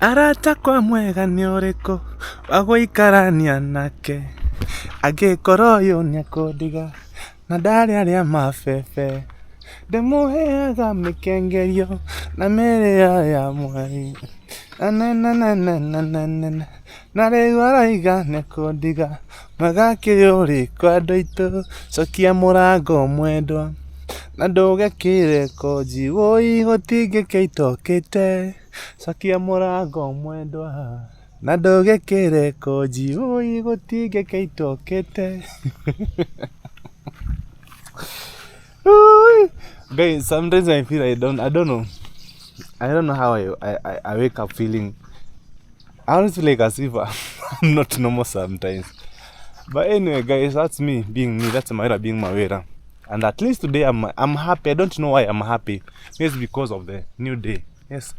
Arata kwa mwega nĩ ũrĩkũ wa gũikarania nake, angĩkorwo ũyũ nĩekũndiga na ndarĩ arĩa mabebe, ndĩmũheaga mĩkengerio na mĩrĩo ya mweri, na rĩu araiga nĩekũndiga, mwega kĩũrĩ kwa andũ aitũ, cokia mũrango mwendwa, na ndũgekĩre koji, woi gũtingĩkĩitũkĩte, cokia mũrango mwendwa, na ndũgekĩre koji, woi gũtingĩkĩitũkĩte. Guys, sometimes I feel I don't know how I wake up feeling. I always feel like as if I'm not normal sometimes. But anyway, guys, that's me being me. That's MAWIRA being MAWIRA. And at least today I'm happy. I don't know why I'm happy. It's because of the new day. Yes,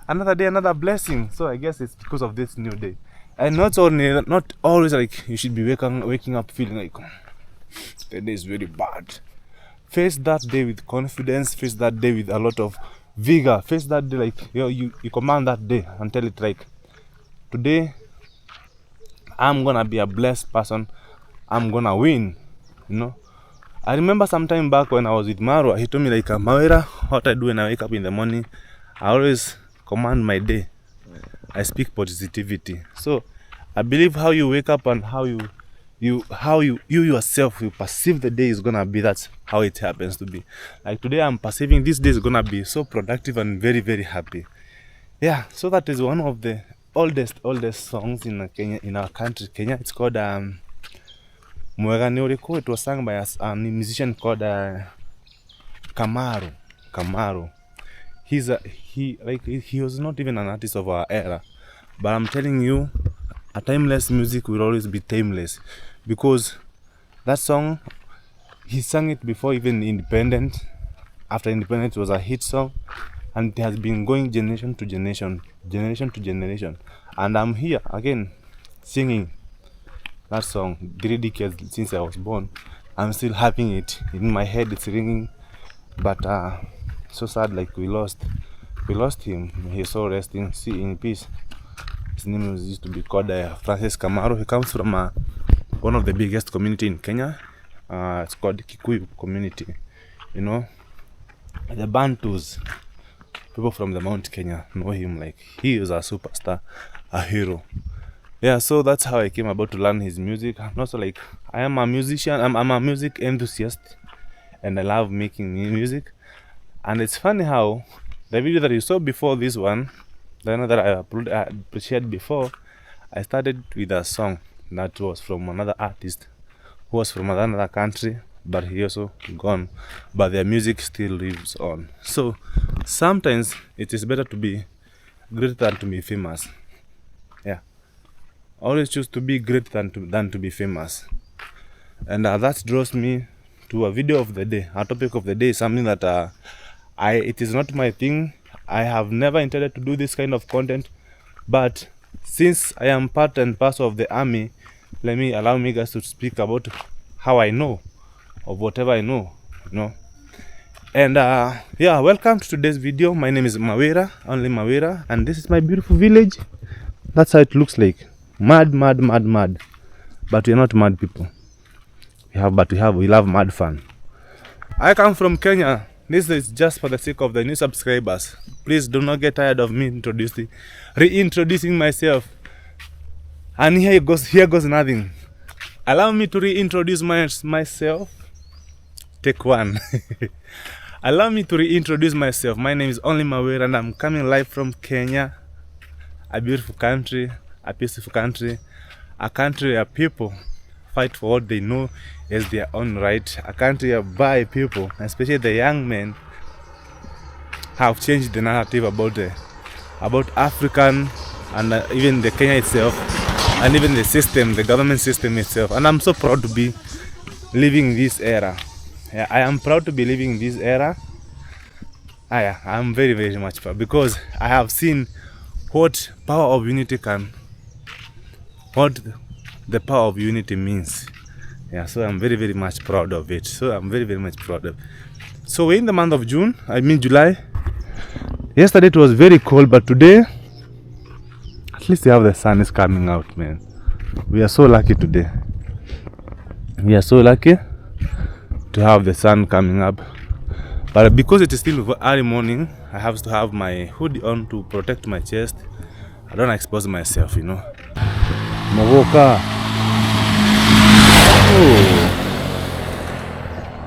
another day, another blessing. So I guess it's because of this new day. And not always like you should be waking up feeling like the day is very bad. Face that day with confidence. Face that day with a lot of vigor. Face that day like you command that day and tell it like, today I'm gonna be a blessed person. I'm gonna win. You know. I remember some time back when I was with Marua, he told me like, MAWIRA, what I do when I wake up in the morning, I always command my day. I speak positivity. So I believe how you wake up and how you yourself you perceive the day is gonna be, that's how it happens to be. Like today I'm perceiving this day is gonna be so productive and very, very happy. Yeah, so that is one of the oldest songs in Kenya, in our country, Kenya. It's called Mwega ni Ũrĩkũ. It was sung by a musician called Kamaru. He was not even an artist of our era, but I'm telling you, a timeless music will always be timeless, because that song, he sang it before even independent. After independence, it was a hit song, and it has been going generation to generation, and I'm here again singing that song 3 decades since I was born. I'm still having it in my head, it's ringing. But so sad, like we lost him. He's so resting, see in peace. His name used to be called Francis Kamaru. He comes from one of the biggest community in Kenya. It's called Kikuyu community. You know, the Bantus, people from the Mount Kenya know him. Like, he is a superstar, a hero. Yeah, so that's how I came about to learn his music. And also, like, I am a musician. I'm a music enthusiast, and I love making music. And it's funny how the video that you saw before this one, the one that I shared before, I started with a song that was from another artist who was from another country, but he also gone, but their music still lives on. So sometimes it is better to be great than to be famous. Yeah, always choose to be great than to be famous. And that draws me to a video of the day. Our topic of the day is something that it is not my thing. I have never intended to do this kind of content, but since I am part and parcel of the army, allow me guys to speak about how I know of whatever I know, you know. And yeah, welcome to today's video. My name is MAWIRA, only MAWIRA, and this is my beautiful village. That's how it looks like. Mad, but we're not mad people. We love mad fun. I come from Kenya. This is just for the sake of the new subscribers. Please do not get tired of me reintroducing myself. And here goes nothing. Allow me to reintroduce myself. Take one. Allow me to reintroduce myself. My name is only MAWIRA, and I'm coming live from Kenya. A beautiful country, a peaceful country, a country where people fight for what they know is their own right. A country whereby people, especially the young men, have changed the narrative about African and even the Kenya itself, and even the system, the government system itself. And I'm so proud to be living this era. Yeah, I am proud to be living this era. I'm very, very much proud, because I have seen what power of unity what the power of unity means. Yeah, so I'm very, very much proud of it. So we're in the month of July. Yesterday it was very cold, but today At least you have the sun is coming out, man. We are so lucky today. We are so lucky to have the sun coming up. But because it is still early morning, I have to have my hoodie on to protect my chest. I don't expose myself, you know. Mogoka.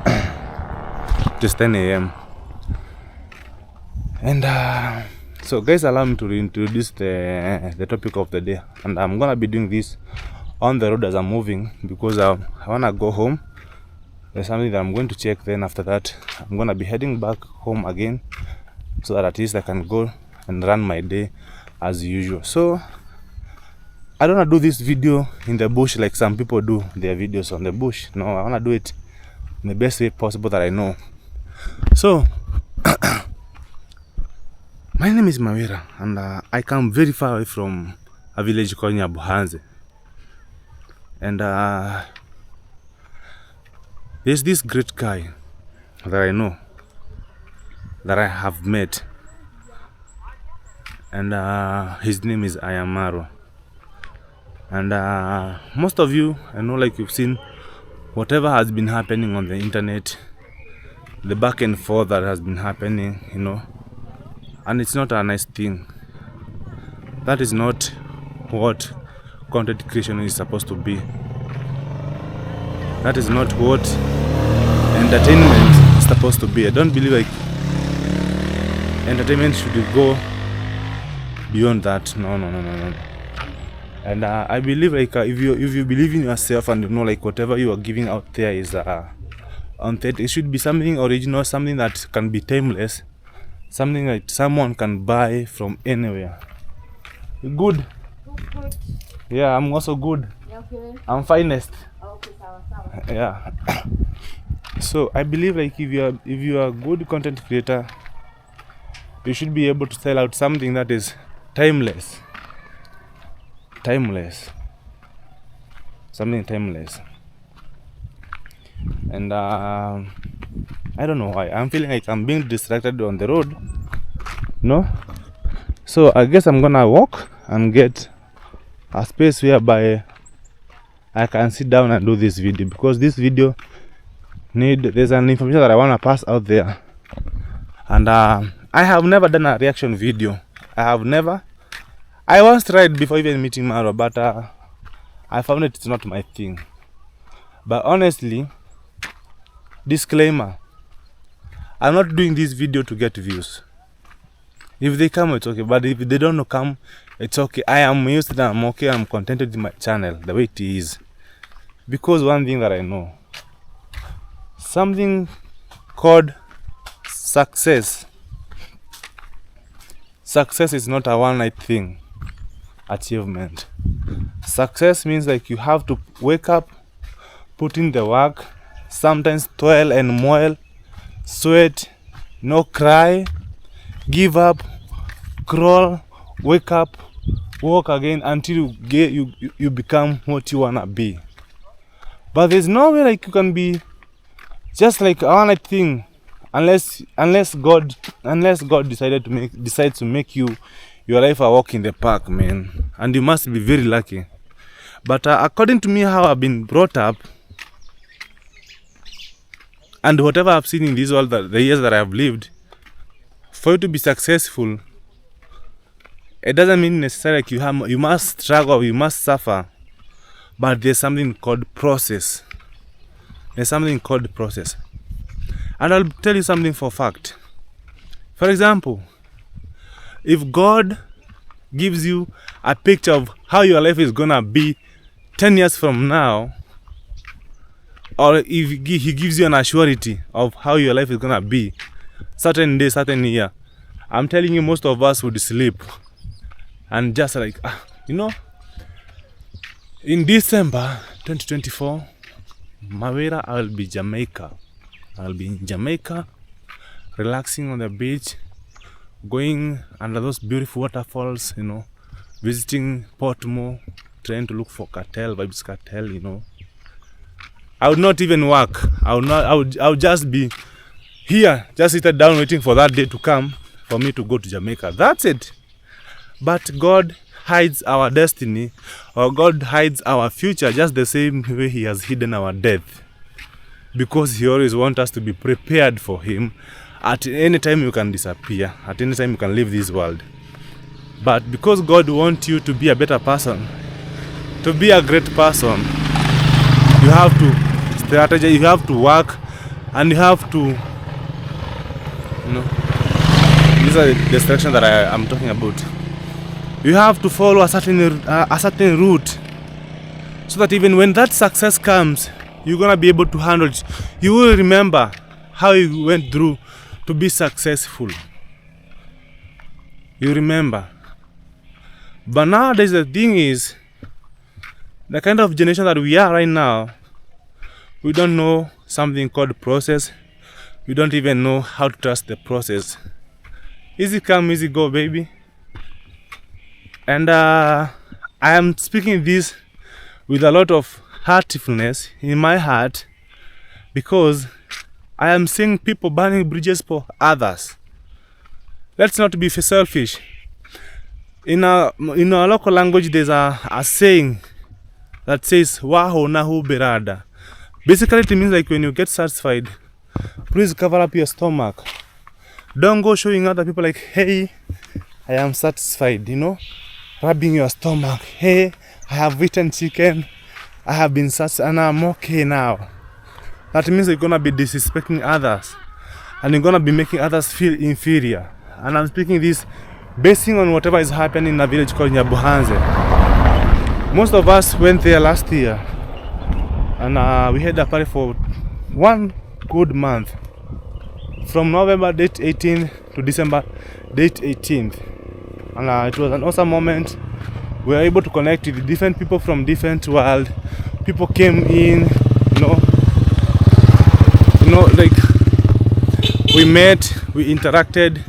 Oh. It is 10 a.m. And so guys, allow me to reintroduce the topic of the day. And I'm gonna be doing this on the road as I'm moving because I wanna go home. There's something that I'm going to check. Then after that, I'm gonna be heading back home again, so that at least I can go and run my day as usual. So I don't wanna do this video in the bush like some people do their videos on the bush. No, I wanna do it in the best way possible that I know. So my name is MAWIRA, and I come very far away from a village called Nyabuhanze. And there's this great guy that I know, that I have met, and his name is Marua. And most of you, I know, like you've seen whatever has been happening on the internet, the back and forth that has been happening, you know, and it's not a nice thing. That is not what content creation is supposed to be. That is not what entertainment is supposed to be. I don't believe like entertainment should go beyond that. No. And I believe like if you believe in yourself and you know like whatever you are giving out there is authentic, it should be something original, something that can be timeless, something that someone can buy from anywhere. Good. Good. Yeah, I'm also good. Okay. I'm finest. Okay, sawa. Yeah. So I believe like if you are a good content creator, you should be able to sell out something that is timeless. Something timeless. And I don't know why I'm feeling like I'm being distracted on the road. No? So I guess I'm gonna walk and get a space whereby I can sit down and do this video, because this video there's an information that I want to pass out there. And I have never done a reaction video. I once tried before even meeting Marua, but I found it's not my thing. But honestly, disclaimer, I'm not doing this video to get views. If they come, it's okay, but if they don't come, it's okay. I am used to them, I'm okay, I'm contented with my channel the way it is. Because one thing that I know, something called success is not a one night thing achievement. Success means like you have to wake up, put in the work, sometimes toil and moil, sweat, no cry, give up, crawl, wake up, walk again until you become what you wanna be. But there's no way like you can be just like a one night thing unless God decides to make your life a walk in the park, man. And you must be very lucky. But according to me, how I've been brought up and whatever I've seen in this world, the years that I've lived, for you to be successful, it doesn't mean necessarily like you must struggle, you must suffer. But there's something called process. And I'll tell you something for fact. For example, if God gives you a picture of how your life is gonna be 10 years from now, or if he gives you an assurity of how your life is gonna be certain day, certain year, I'm telling you, most of us would sleep and just like, you know, in December 2024, MAWIRA, I'll be in Jamaica, relaxing on the beach, going under those beautiful waterfalls, you know, visiting Portmore, trying to look for vibes cartel, you know. I would not even work. I would just be here, just sit down waiting for that day to come for me to go to Jamaica. That's it. But God hides our destiny, or God hides our future just the same way he has hidden our death. Because he always wants us to be prepared for him. At any time you can disappear. At any time you can leave this world. But because God wants you to be a better person, to be a great person, you have to strategize, you have to work, and you have to, these are the direction that I am talking about. You have to follow a certain route, so that even when that success comes, you're gonna be able to handle it. You will remember how you went through to be successful. You remember. But nowadays the thing is, the kind of generation that we are right now, we don't know something called process. We don't even know how to trust the process. Easy come, easy go, baby. And I am speaking this with a lot of heartfulness in my heart, because I am seeing people burning bridges for others. Let's not be selfish. In our local language, there's a saying that says "Waho nahu berada." Basically, it means like when you get satisfied, please cover up your stomach. Don't go showing other people like, hey, I am satisfied, rubbing your stomach. Hey, I have eaten chicken. I have been satisfied and I'm okay now. That means you're gonna be disrespecting others, and you're gonna be making others feel inferior. And I'm speaking this basing on whatever is happening in a village called Nyabuhanze. Most of us went there last year, and we had a party for 1 good month, from November date 18th to December date 18th. And it was an awesome moment. We were able to connect with different people from different world. People came in, like we met, we interacted,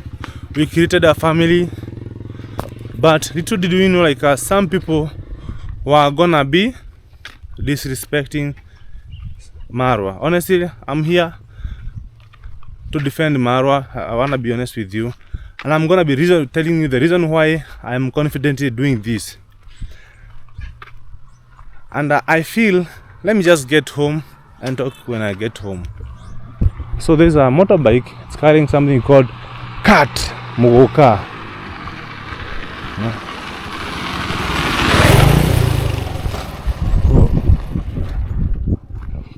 we created a family. But little did we know, like some people were gonna be disrespecting Marua. Honestly, I'm here to defend Marua. I wanna be honest with you, and I'm gonna be telling you the reason why I'm confidently doing this. And I feel, let me just get home and talk when I get home. So there's a motorbike. It's carrying something called cat mugoka.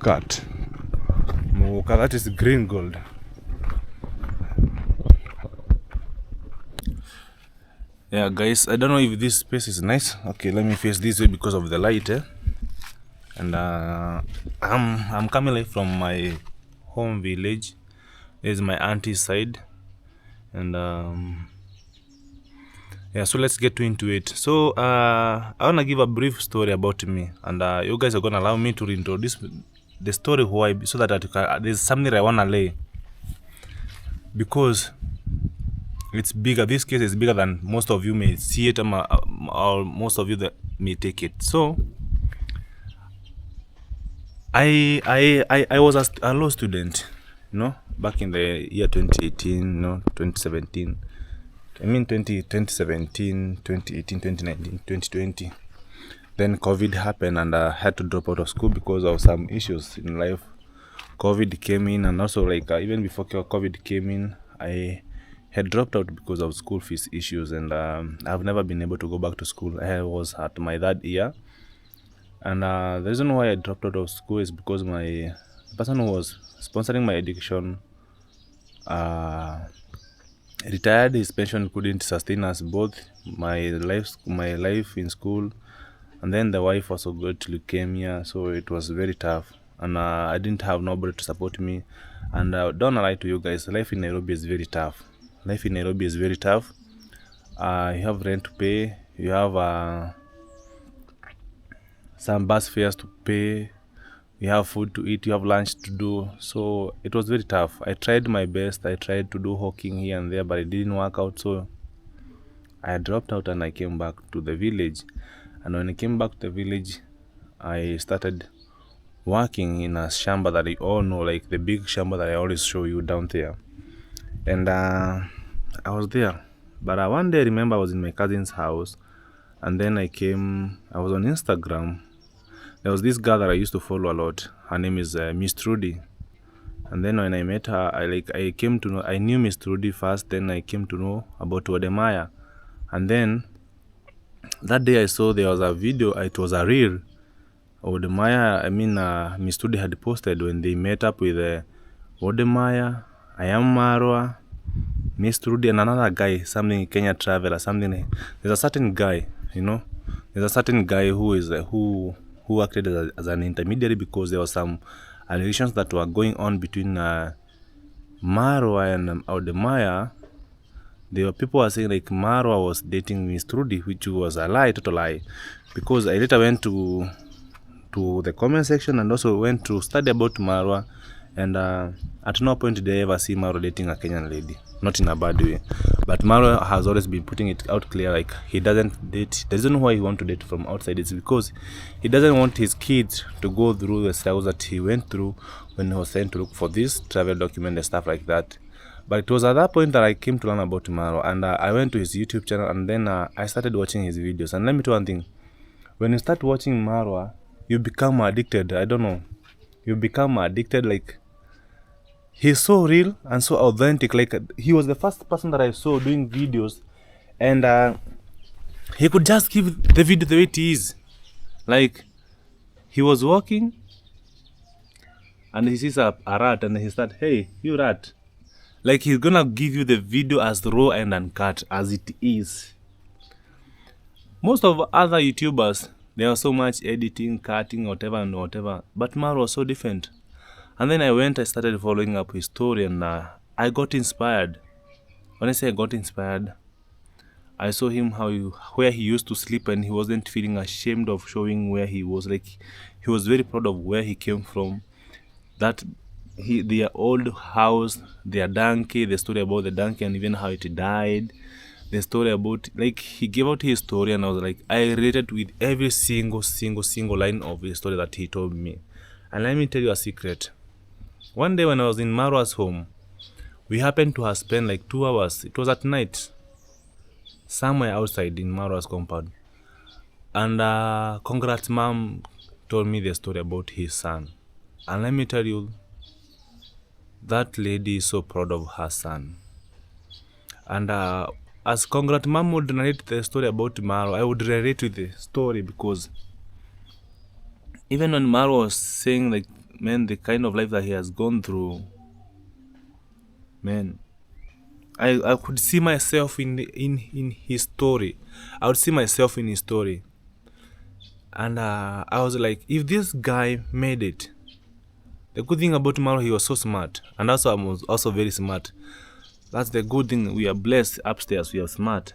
Cat mugoka. That is green gold. Yeah, guys, I don't know if this space is nice. Okay, let me face this way because of the light, And I'm coming like from my home village. There's my auntie's side, and yeah. So let's get into it. So I wanna give a brief story about me, and you guys are gonna allow me to reintroduce the story why, so that there's something I wanna lay, because it's bigger. This case is bigger than most of you may see it, or most of you that may take it. So I was a law student, back in the year 2018, 2017. I mean 2017, 2018, 2019, 2020. Then COVID happened, and I had to drop out of school because of some issues in life. COVID came in, and also like even before COVID came in, I had dropped out because of school fees issues, and I've never been able to go back to school. I was at my 3rd year, and the reason why I dropped out of school is because the person who was sponsoring my education retired. His pension couldn't sustain us both, my life in school, and then the wife also got leukemia, so it was very tough, and I didn't have nobody to support me. And don't lie to you guys, life in Nairobi is very tough. You have rent to pay, you have some bus fares to pay, you have food to eat, you have lunch to do. So it was very tough. I tried my best. I tried to do hawking here and there, but it didn't work out. So I dropped out and I came back to the village. And when I came back to the village, I started working in a shamba that you all know, like the big shamba that I always show you down there. And I was there. But one day I remember I was in my cousin's house, And then I was on Instagram. There was this girl that I used to follow a lot. Her name is Miss Trudy. And then when I met her, I knew Miss Trudy first, then I came to know about Wodemaya. And then that day I saw there was a video, it was a reel. Miss Trudy had posted when they met up with Wodemaya, I am Marua, Miss Trudy, and another guy, something Kenya Traveler, something. There's a certain guy, there's a certain guy who acted as an intermediary, because there was some allegations that were going on between Marua and Wodemaya. People were saying like Marua was dating Miss Trudy, which was a lie, total lie, because I later went to the comment section and also went to study about Marua, and at no point did I ever see Marua dating a Kenyan lady, not in a bad way. But Marua has always been putting it out clear, like he doesn't date. The reason why he wants to date from outside is because he doesn't want his kids to go through the struggles that he went through when he was trying to look for this travel document and stuff like that. But it was at that point that I came to learn about Marua, and I went to his YouTube channel, and then I started watching his videos. And let me tell you one thing: when you start watching Marua, you become addicted. I don't know, you become addicted. Like, he's so real and so authentic. Like, he was the first person that I saw doing videos, and he could just give the video the way it is. Like, he was walking and he sees a rat, and he started, "Hey, you rat." Like, he's gonna give you the video as raw and uncut as it is. Most of other YouTubers, there was so much editing, cutting, whatever and whatever, but Marua was so different. And then I started following up his story, and I got inspired. When I say I got inspired, I saw him where he used to sleep, and he wasn't feeling ashamed of showing where he was. Like, he was very proud of where he came from. Their old house, their donkey, the story about the donkey and even how it died, the story about, like, he gave out his story, and I was like, I related with every single line of the story that he told me. And let me tell you a secret. One day when I was in Marua's home, we happened to have spent like 2 hours. It was at night, somewhere outside in Marua's compound. And Congrats mom told me the story about his son. And let me tell you, that lady is so proud of her son. And as Congrats mom would narrate the story about Marua, I would relate with the story, because even when Marua was saying, like, man, the kind of life that he has gone through, man, I could see myself in his story. I would see myself in his story. And I was like, if this guy made it, the good thing about Marua, he was so smart, and also I was also very smart. That's the good thing. We are blessed upstairs. We are smart.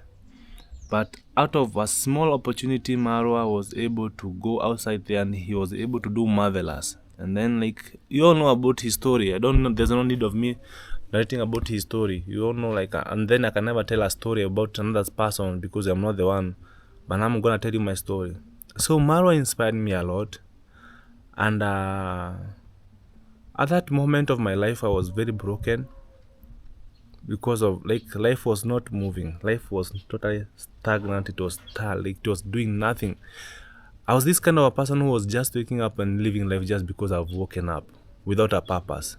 But out of a small opportunity, Marua was able to go outside there, and he was able to do marvelous. And then, like, you all know about his story. I don't know. There's no need of me writing about his story. You all know, like, and then I can never tell a story about another person because I'm not the one. But I'm gonna tell you my story. So Marua inspired me a lot, and at that moment of my life, I was very broken because of, like, life was not moving. Life was totally stagnant. It was dull. Like, it was doing nothing. I was this kind of a person who was just waking up and living life just because I've woken up without a purpose.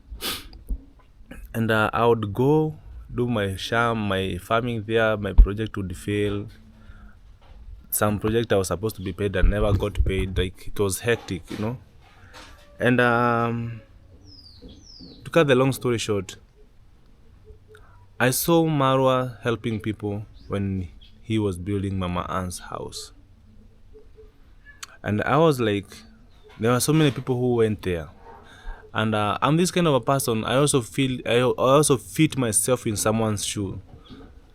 And I would go do my farming there. My project would fail. Some project I was supposed to be paid and never got paid. Like, it was hectic, And to cut the long story short, I saw Marua helping people when he was building Mama Ann's house. And I was like, there were so many people who went there. And I'm this kind of a person. I also fit myself in someone's shoe.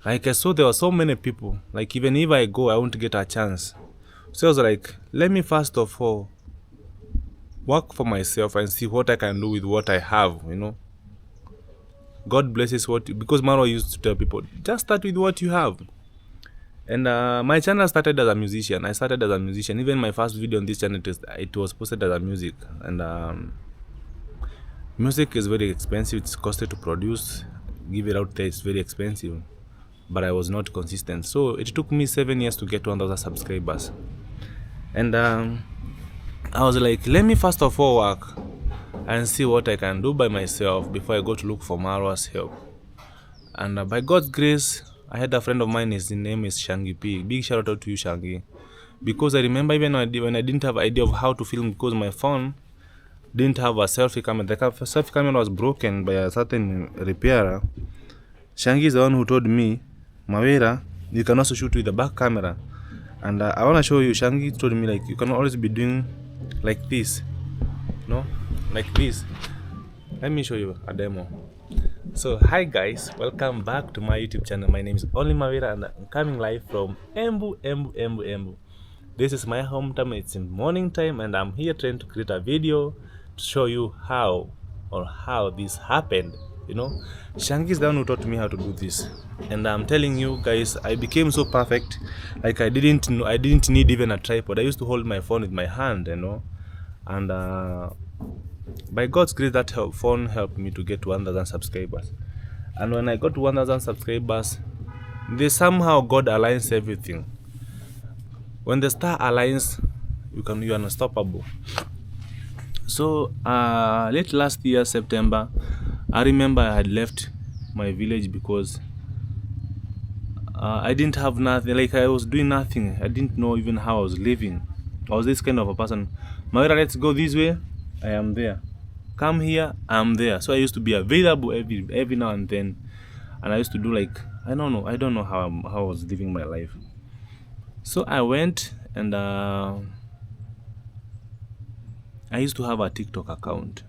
Like, I saw there were so many people. Like, even if I go, I won't get a chance. So I was like, let me first of all work for myself and see what I can do with what I have, God blesses because Marua used to tell people, just start with what you have. And my channel started as a musician. I started as a musician. Even my first video on this channel, it was posted as a music. And music is very expensive. It's costly to produce. Give it out there, it's very expensive. but I was not consistent. So it took me 7 years to get 1,000 subscribers. And I was like, let me first of all work and see what I can do by myself before I go to look for Marua's help. And by God's grace, I had a friend of mine, his name is Shangi P. Big shout out to you, Shangi. Because I remember even when I didn't have idea of how to film, because my phone didn't have a selfie camera. The selfie camera was broken by a certain repairer. Shangi is the one who told me, Mawira, you can also shoot with the back camera. And I want to show you, Shangi told me, like, you can always be doing like this. No? Like this. Let me show you a demo. So hi guys, welcome back to my YouTube channel. My name is Only Mawira and I'm coming live from Embu. This is my hometown. It's in morning time and I'm here trying to create a video to show you how this happened. You know, Shangi is the one who taught me how to do this, and I'm telling you guys, I became so perfect. Like I didn't need even a tripod. I used to hold my phone with my hand, you know, and by God's grace, that phone helped me to get to 1,000 subscribers. And when I got to 1,000 subscribers, somehow God aligns everything. When the star aligns, you are unstoppable. So late last year, September, I remember I had left my village because I didn't have nothing. Like I was doing nothing. I didn't know even how I was living. I was this kind of a person. Mawira, let's go this way. I am there. Come here, I'm there. So I used to be available every now and then, and I used to do like I don't know how I was living my life. So I went and I used to have a TikTok account,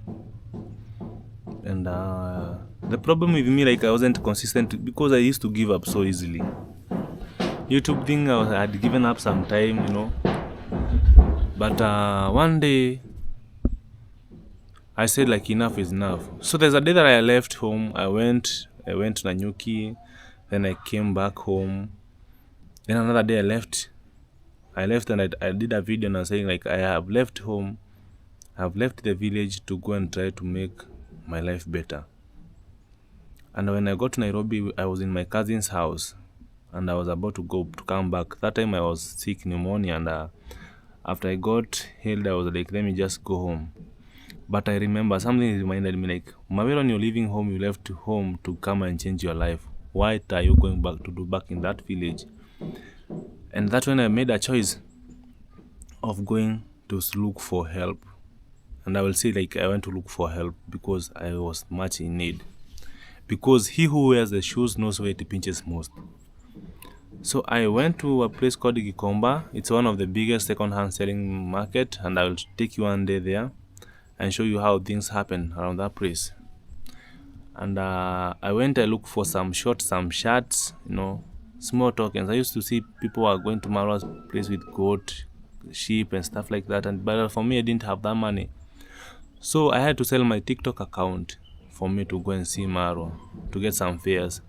and the problem with me, like I wasn't consistent because I used to give up so easily. YouTube thing, I had given up some time, you know. But one day I said like enough is enough. So there's a day that I left home. I went to Nanyuki, then I came back home. Then another day I left and I did a video and I was saying like I have left home. I've left the village to go and try to make my life better. And when I got to Nairobi, I was in my cousin's house and I was about to come back. That time I was sick, pneumonia, and after I got healed, I was like, let me just go home. But I remember something reminded me like, Mawira, when you're leaving home, you left home to come and change your life. What are you going back to do back in that village? And that's when I made a choice of going to look for help. And I will say like I went to look for help because I was much in need. Because he who wears the shoes knows where it pinches most. So I went to a place called Gikomba. It's one of the biggest second-hand selling market, and I will take you one day there and show you how things happen around that place. And I looked for some shirts, you know, small tokens. I used to see people are going to Marua's place with goat, sheep and stuff like that, but for me I didn't have that money. So I had to sell my TikTok account for me to go and see Marua, to get some fares.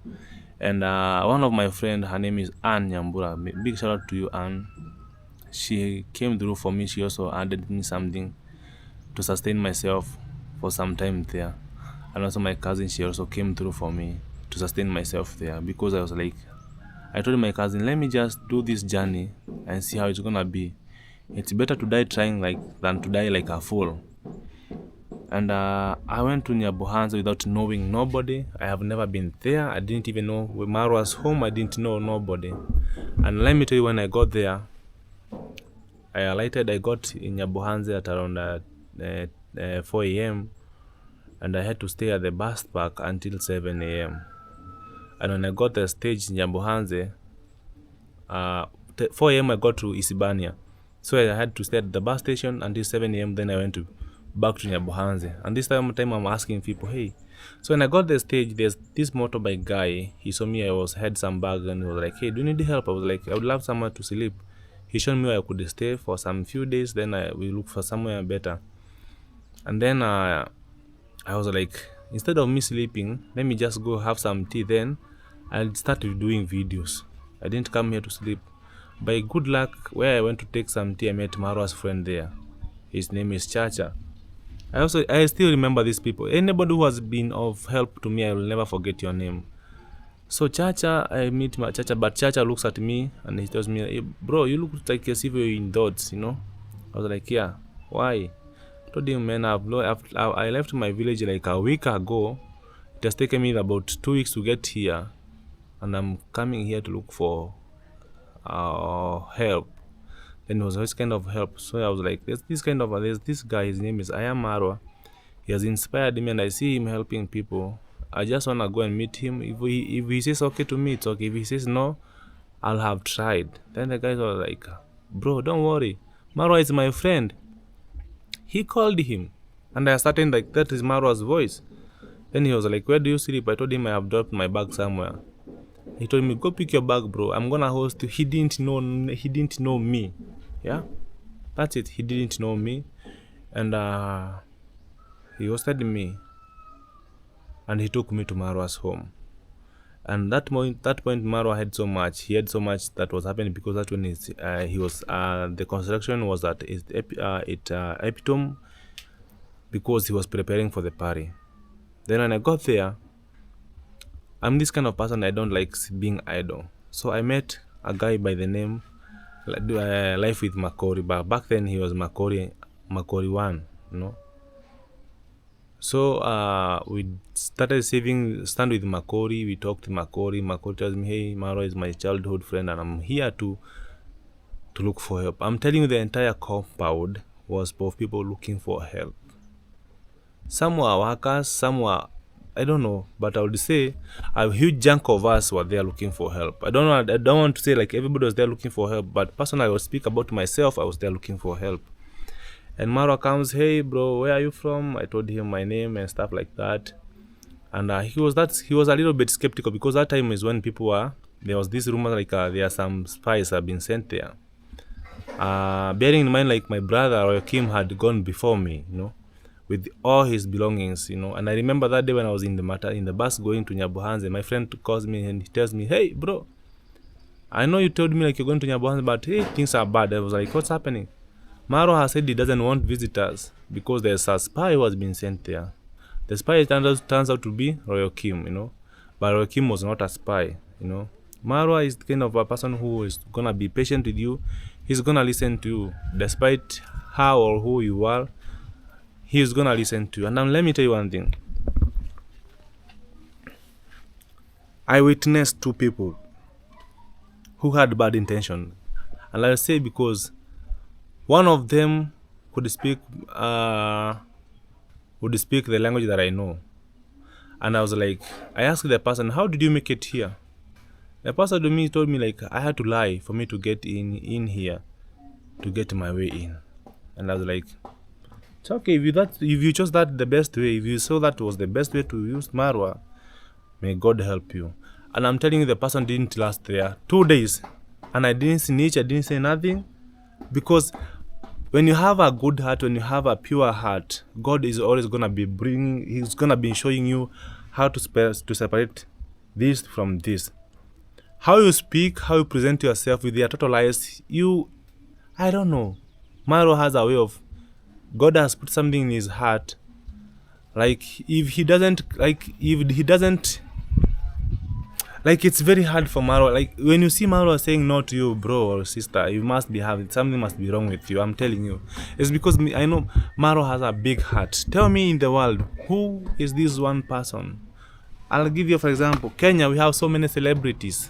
And one of my friends, her name is Ann Nyambura. Big shout out to you, Ann. She came through for me. She also added me something to sustain myself for some time there. And also my cousin, she also came through for me to sustain myself there, because I was like, I told my cousin, let me just do this journey and see how it's gonna be. It's better to die trying than to die like a fool. And I went to Nyabuhanza without knowing nobody. I have never been there. I didn't even know where Marua's home. I didn't know nobody. And let me tell you, when I got there, I alighted. I got in Nyabuhanza at around 4 a.m. and I had to stay at the bus park until 7 a.m. And when I got the stage in Nyabuhanza, 4 a.m. I got to Isibania. So I had to stay at the bus station until 7 a.m. Then I went back to Nyabuhanza. And this time I'm asking people, hey. So when I got the stage, there's this motorbike guy. He saw me, had some bag, and he was like, hey, do you need help? I was like, I would love somewhere to sleep. He showed me where I could stay for some few days. Then we look for somewhere better. And then I was like, instead of me sleeping, let me just go have some tea. Then I started doing videos. I didn't come here to sleep. By good luck, where I went to take some tea, I met Marua's friend there. His name is Chacha. I still remember these people. Anybody who has been of help to me, I will never forget your name. So Chacha, I meet my Chacha, but Chacha looks at me and he tells me, hey, bro, you look like as if you're in dots, you know. I was like, yeah, why? I told him, man, I left my village like a week ago. It has taken me about 2 weeks to get here, and I'm coming here to look for help. Then it was this kind of help. So I was like, there's this guy, his name is Marua. He has inspired me and I see him helping people. I just wanna go and meet him. If he says okay to me, it's okay. If he says no, I'll have tried. Then the guys were like, bro, don't worry. Marua is my friend. He called him. And I started like, that is Marua's voice. Then he was like, where do you sleep? I told him I have dropped my bag somewhere. He told me, go pick your bag, bro. I'm gonna host you. He didn't know me. Yeah? That's it. He didn't know me. And he hosted me. And he took me to Marua's home. And that point Marua had so much. He had so much that was happening because that's when the construction was at Epitome, because he was preparing for the party. Then when I got there, I'm this kind of person, I don't like being idle. So I met a guy by the name Life with Makori, but back then he was Makori 1, you know. So we started stand with Makori. We talked to Makori. Makori tells me, hey, Marua is my childhood friend and I'm here to look for help. I'm telling you, the entire compound was of people looking for help. Some were workers, some were, I don't know, but I would say a huge chunk of us were there looking for help. I don't want to say like everybody was there looking for help, but personally I will speak about myself. I was there looking for help. And Marua comes, hey bro, where are you from? I told him my name and stuff like that. And he was a little bit skeptical because that time is when there was this rumor like there are some spies have been sent there. Bearing in mind like my brother Kim had gone before me, you know, with all his belongings, you know. And I remember that day when I was in the bus going to Nyabuhanze, my friend calls me and he tells me, hey bro, I know you told me like you're going to Nyabuhanze, but hey, things are bad. I was like, what's happening? Marua has said he doesn't want visitors because there's a spy who has been sent there. The spy turns out to be Royal Kim, you know. But Royal Kim was not a spy, you know. Marua is the kind of a person who is gonna be patient with you. He's gonna listen to you. Despite how or who you are, he's gonna listen to you. And now let me tell you one thing. I witnessed 2 people who had bad intention. And I'll say because one of them could speak the language that I know. And I was like, I asked the person, how did you make it here? The person to me told me like I had to lie for me to get in here, to get my way in. And I was like, it's okay, if you chose that the best way, if you saw that was the best way to use Marua, may God help you. And I'm telling you, the person didn't last there 2 days. And I didn't snitch, I didn't say nothing. Because when you have a good heart, when you have a pure heart, God is always gonna be He's gonna be showing you how to separate this from this. How you speak, how you present yourself with your total lies, I don't know. Marua has a way of, God has put something in his heart. Like if he doesn't, it's very hard for Marua. Like when you see Marua saying no to you, bro or sister, something must be wrong with you. I'm telling you. It's because I know Marua has a big heart. Tell me in the world, who is this one person? I'll give you for example, Kenya, we have so many celebrities.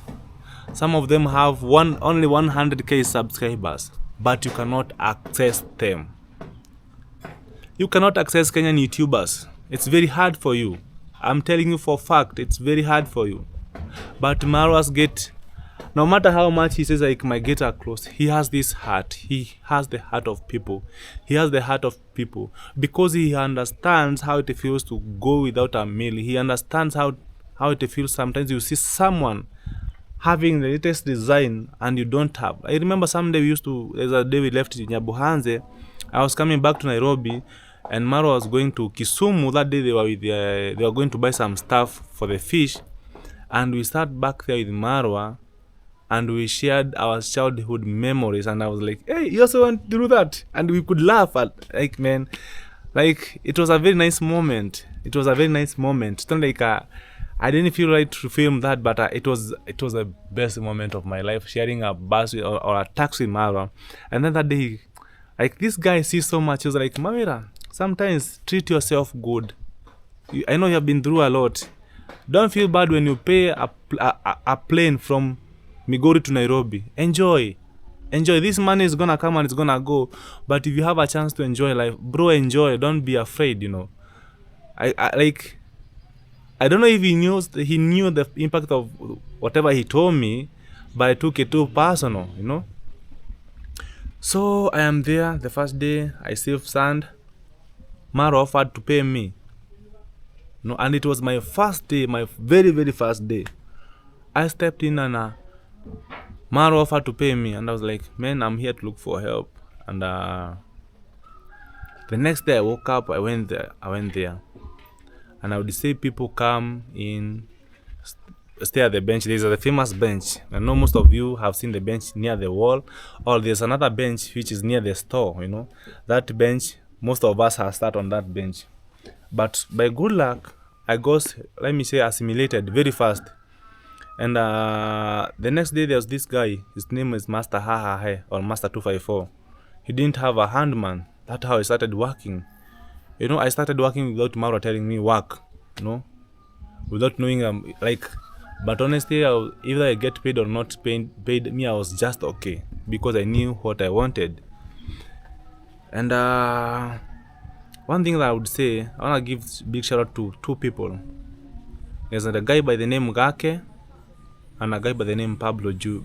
Some of them have only 100k subscribers, but you cannot access them. You cannot access Kenyan YouTubers. It's very hard for you. I'm telling you for a fact, it's very hard for you. But Marua's no matter how much he says like my gates are closed, he has this heart. He has the heart of people. He has the heart of people because he understands how it feels to go without a meal. He understands how it feels sometimes you see someone having the latest design and you don't have. I remember someday there's a day we left in Nyabuhanze. I was coming back to Nairobi and Marua was going to Kisumu. That day they were going to buy some stuff for the fish. And we sat back there with Marua and we shared our childhood memories. And I was like, hey, you also want to do that? And we could laugh at, like, man, like, it was a very nice moment. It was a very nice moment. It's not like I I didn't feel right to film that, but it was the best moment of my life, sharing a bus or a taxi in Marua. And then that day, like, this guy sees so much. He was like, Mawira, sometimes treat yourself good. I know you have been through a lot. Don't feel bad when you pay a plane from Migori to Nairobi. Enjoy. This money is gonna come and it's gonna go. But if you have a chance to enjoy life, bro, enjoy. Don't be afraid, you know. I don't know if he knew the impact of whatever he told me, but I took it too personal, you know. So I am there the first day. I saved sand. Maro offered to pay me. No, and it was my first day, my very, very first day. I stepped in and Maro offered to pay me, and I was like, man, I'm here to look for help. And the next day I woke up, I went there. And I would see people come in, stay at the bench. There's a famous bench. I know most of you have seen the bench near the wall, or there's another bench which is near the store, you know. That bench, most of us have sat on that bench. But by good luck, I got, let me say, assimilated very fast. And the next day there was this guy. His name is Master Ha or Master 254. He didn't have a handman. That's how I started working. You know, I started working without Marua telling me work, you know, without knowing, but honestly, either I get paid or not paid me, I was just okay, because I knew what I wanted. And one thing that I would say, I want to give big shout out to two people. There's a guy by the name Gake, and a guy by the name Pablo Jr.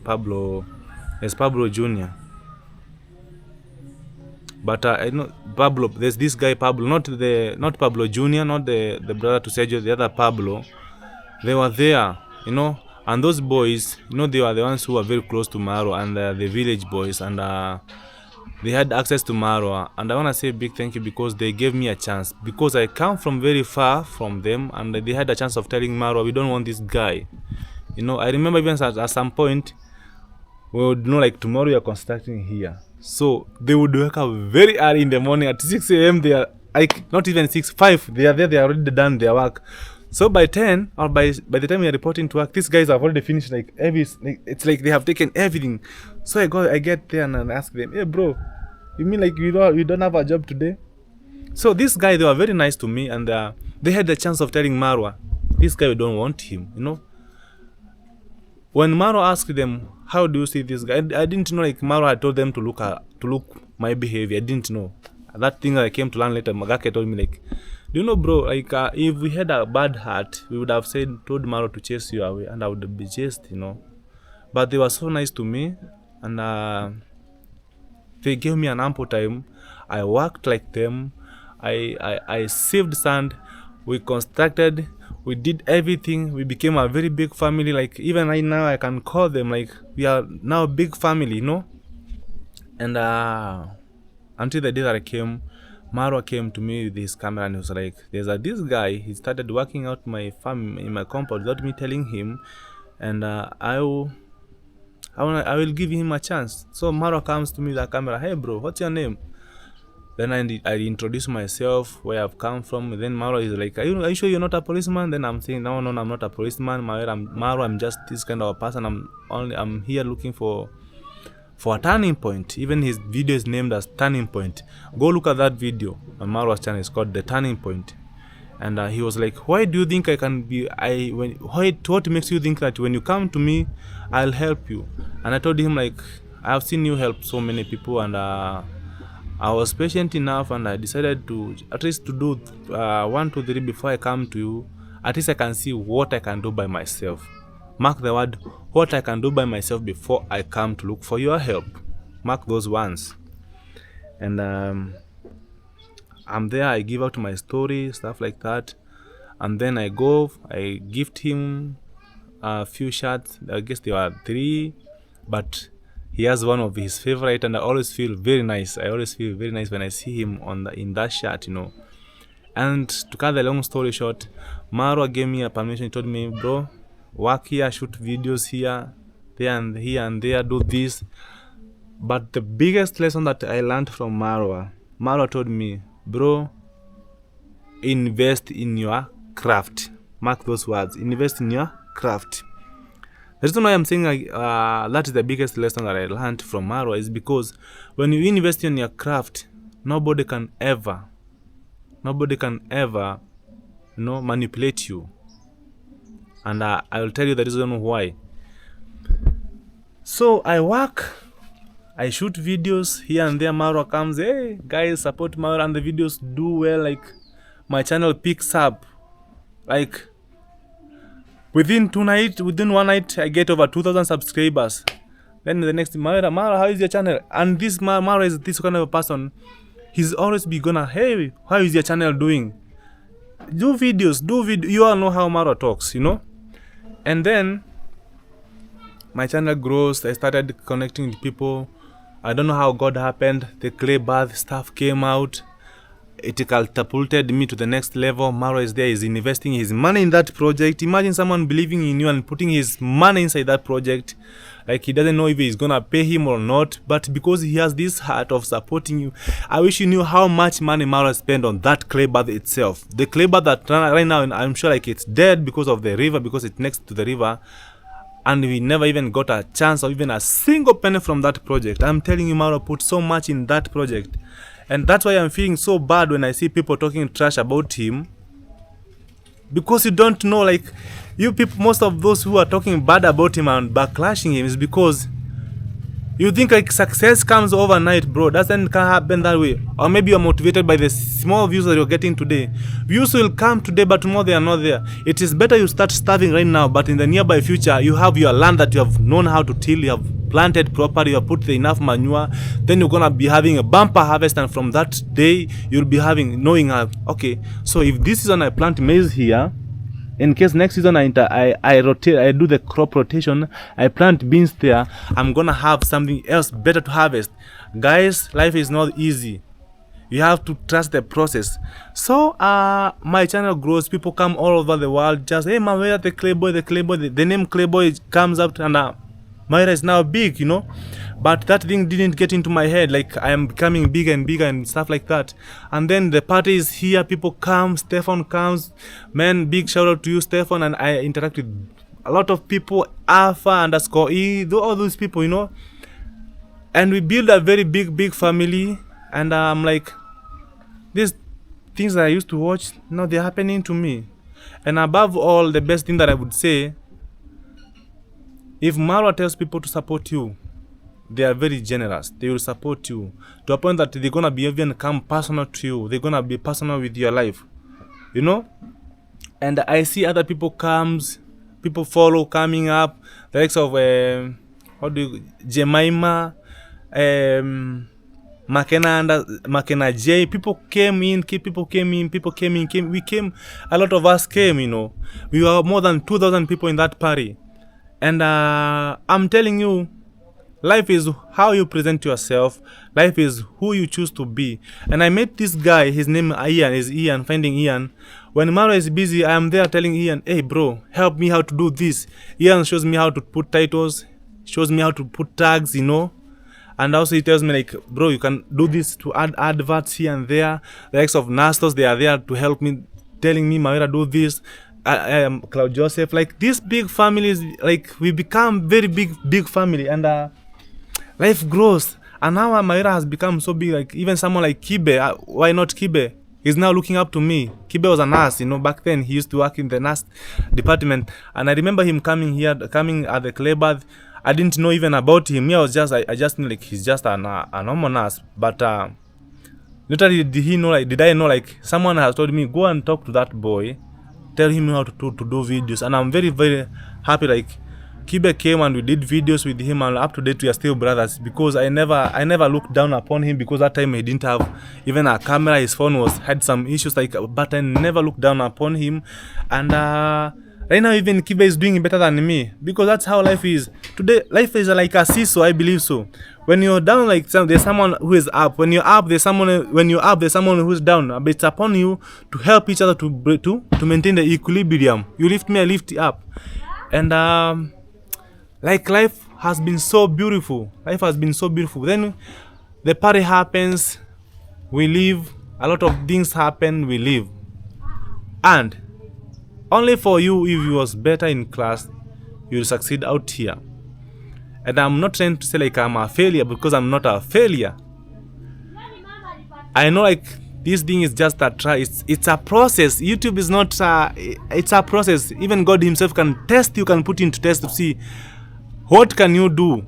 But I know Pablo. There's this guy Pablo, not Pablo Junior, not the brother to Sergio, the other Pablo. They were there, you know, and those boys, you know, they were the ones who were very close to Marua and the village boys, and they had access to Marua. And I want to say a big thank you, because they gave me a chance, because I come from very far from them, and they had a chance of telling Marua, we don't want this guy. You know, I remember even at some point, we would know, like, tomorrow you're constructing here. So they would wake up very early in the morning at 6 a.m. They are, like, not even 6, 5. They are there. They are already done their work. So by 10, or by the time we are reporting to work, these guys have already finished, like, it's like they have taken everything. So I get there and I ask them, hey bro, you mean like you don't have a job today? So this guy, they were very nice to me, and they had the chance of telling Marua, this guy, we don't want him, you know. When Marua asked them, how do you see this guy? I didn't know, like, Marua had told them to look my behavior. I didn't know. That thing that I came to learn later, Magake told me, like, do you know, bro, like, if we had a bad heart, we would have told Marua to chase you away, and I would be chased, you know. But they were so nice to me, and they gave me an ample time. I worked like them. I saved sand. We constructed. We did everything. We became a very big family. Like, even right now, I can call them, like, we are now a big family, you know. And until the day that I came, Marua came to me with his camera, and he was like, there's this guy. He started working out my farm in my compound without me telling him, and I will give him a chance. So Marua comes to me with a camera. Hey bro, what's your name? Then I introduce myself, where I've come from. Then Marua is like, are you sure you're not a policeman? Then I'm saying, no, I'm not a policeman. Marua, I'm just this kind of a person. I'm here looking for a turning point. Even his video is named as Turning Point. Go look at that video on Marua's channel. It's called The Turning Point. And he was like, why do you think I can be, what makes you think that when you come to me, I'll help you? And I told him, like, I've seen you help so many people, and I was patient enough, and I decided to at least to do 1, 2, 3 before I come to you. At least I can see what I can do by myself. Mark the word, what I can do by myself before I come to look for your help. Mark those ones. And I'm there, I give out my story, stuff like that. And then I go, I gift him a few shirts. I guess there were 3, but he has one of his favorite, and I always feel very nice. I always feel very nice when I see him in that shirt, you know. And to cut the long story short, Marua gave me a permission. He told me, bro, work here, shoot videos here, there, do this. But the biggest lesson that I learned from Marua told me, bro, invest in your craft. Mark those words. Invest in your craft. The reason why I'm saying that is the biggest lesson that I learned from Marua is because when you invest in your craft, nobody can ever, manipulate you. And I will tell you the reason why. So I work, I shoot videos here and there. Marua comes, hey guys, support Marua, and the videos do well. Like my channel picks up. Like within one night, I get over 2,000 subscribers. Then the next, Mawira, how is your channel? And this Marua is this kind of a person. He's always be gonna, hey, how is your channel doing? Do videos. You all know how Marua talks, you know. And then my channel grows. I started connecting with people. I don't know how God happened. The clay bath stuff came out. It catapulted me to the next level. Marua is there. He's investing his money in that project. Imagine someone believing in you and putting his money inside that project. Like he doesn't know if he's gonna pay him or not, but because he has this heart of supporting you. I wish you knew how much money Marua spent on that clay bath itself. The clay bath that right now, I'm sure like it's dead because of the river, because it's next to the river. And we never even got a chance or even a single penny from that project. I'm telling you, Marua put so much in that project. And that's why I'm feeling so bad when I see people talking trash about him. Because you don't know, like, you people, most of those who are talking bad about him and backlashing him is because you think like success comes overnight, bro. Doesn't happen that way. Or maybe you're motivated by the small views that you're getting today. Views will come today, but tomorrow they are not there. It is better you start starving right now, but in the nearby future, you have your land that you have known how to till, you have planted properly, you have put enough manure, then you're gonna be having a bumper harvest, and from that day, you'll be knowing, okay, so if this season I plant maize here, in case next season I rotate, I do the crop rotation, I plant beans there, I'm gonna have something else better to harvest. Guys, life is not easy. You have to trust the process. So my channel grows, people come all over the world, just, hey Mawira, the clay boy, the name clay boy comes up, and Mawira is now big, you know. But that thing didn't get into my head, like I am becoming bigger and bigger and stuff like that. And then the party is here, people come, Stefan comes. Man, big shout out to you, Stefan. And I interact with a lot of people, Alpha_E, all those people, you know. And we build a very big family. And I'm like, these things that I used to watch, now they're happening to me. And above all, the best thing that I would say, if Marua tells people to support you, they are very generous. They will support you to a point that they're gonna be even come personal to you. They're gonna be personal with your life, you know. And I see other people follow coming up, the likes of Jemima, McKenna J. People came in. A lot of us came, you know. We were more than 2,000 people in that party. And I'm telling you, life is how you present yourself. Life is who you choose to be. And I met this guy, his name is Ian, Finding Ian. When Marua is busy, I am there telling Ian, hey bro, help me how to do this. Ian shows me how to put titles, shows me how to put tags, you know. And also he tells me like, bro, you can do this to add adverts here and there. The likes of Nastos, they are there to help me, telling me, Mawira, do this. I am Cloud Joseph. Like these big families, like we become very big family, and life grows. And now Mawira has become so big, like even someone like Kibe, why not Kibe? He's now looking up to me. Kibe was a nurse, you know, back then he used to work in the nurse department. And I remember him coming at the clay bath. I didn't know even about him. I just knew like he's just a normal nurse. But literally did I know like someone has told me, go and talk to that boy, tell him how to do videos. And I'm very happy like Kibe came and we did videos with him, and up to date we are still brothers, because I never looked down upon him, because that time he didn't have even a camera. His phone had some issues, like, but I never looked down upon him. And right now even Kibe is doing better than me, because that's how life is. Today life is like a seesaw, I believe so. When you're down, like there's someone who is up. When you're up, there's someone who's down. But it's upon you to help each other to maintain the equilibrium. You lift me, I lift you up. And like life has been so beautiful. Then the party happens, we leave. A lot of things happen, we leave. And Only for you, if you was better in class, you'll succeed out here. And I'm not trying to say like I'm a failure, because I'm not a failure. I know like this thing is just a try. It's a process. YouTube is not it's a process. Even God himself can test you, can put you into test to see what can you do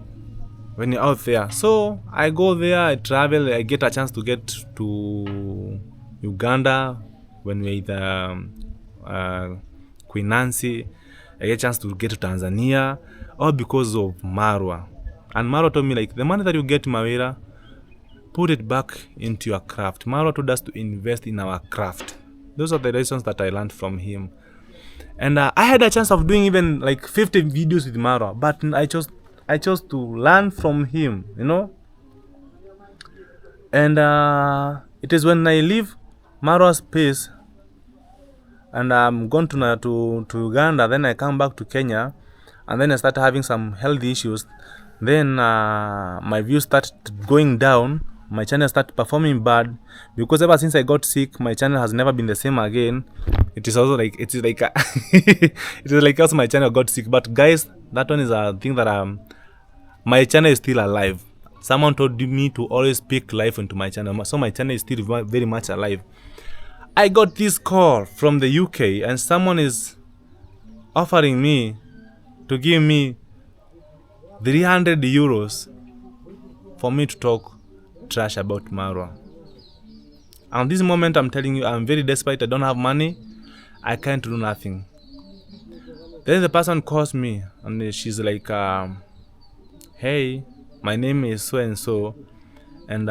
when you're out there. So I go there, I travel, I get a chance to get to Uganda when we're with Queen Nancy. I get a chance to get to Tanzania, all because of Marua. And Marua told me like, the money that you get, MAWIRA, put it back into your craft. Marua told us to invest in our craft. Those are the lessons that I learned from him. And I had a chance of doing even like 50 videos with Marua, but I chose to learn from him, you know. And it is when I leave Marua's space and I'm gone to Uganda, then I come back to Kenya, and then I start having some health issues. Then my views started going down. My channel started performing bad, because ever since I got sick, my channel has never been the same again. It is also like it is like also my channel got sick. But guys, that one is a thing that my channel is still alive. Someone told me to always speak life into my channel, so my channel is still very much alive. I got this call from the UK, and someone is offering me to give me 300 euros for me to talk trash about Marua. And this moment, I'm telling you, I'm very desperate. I don't have money. I can't do nothing. Then the person calls me, and she's like, hey, my name is so and so, and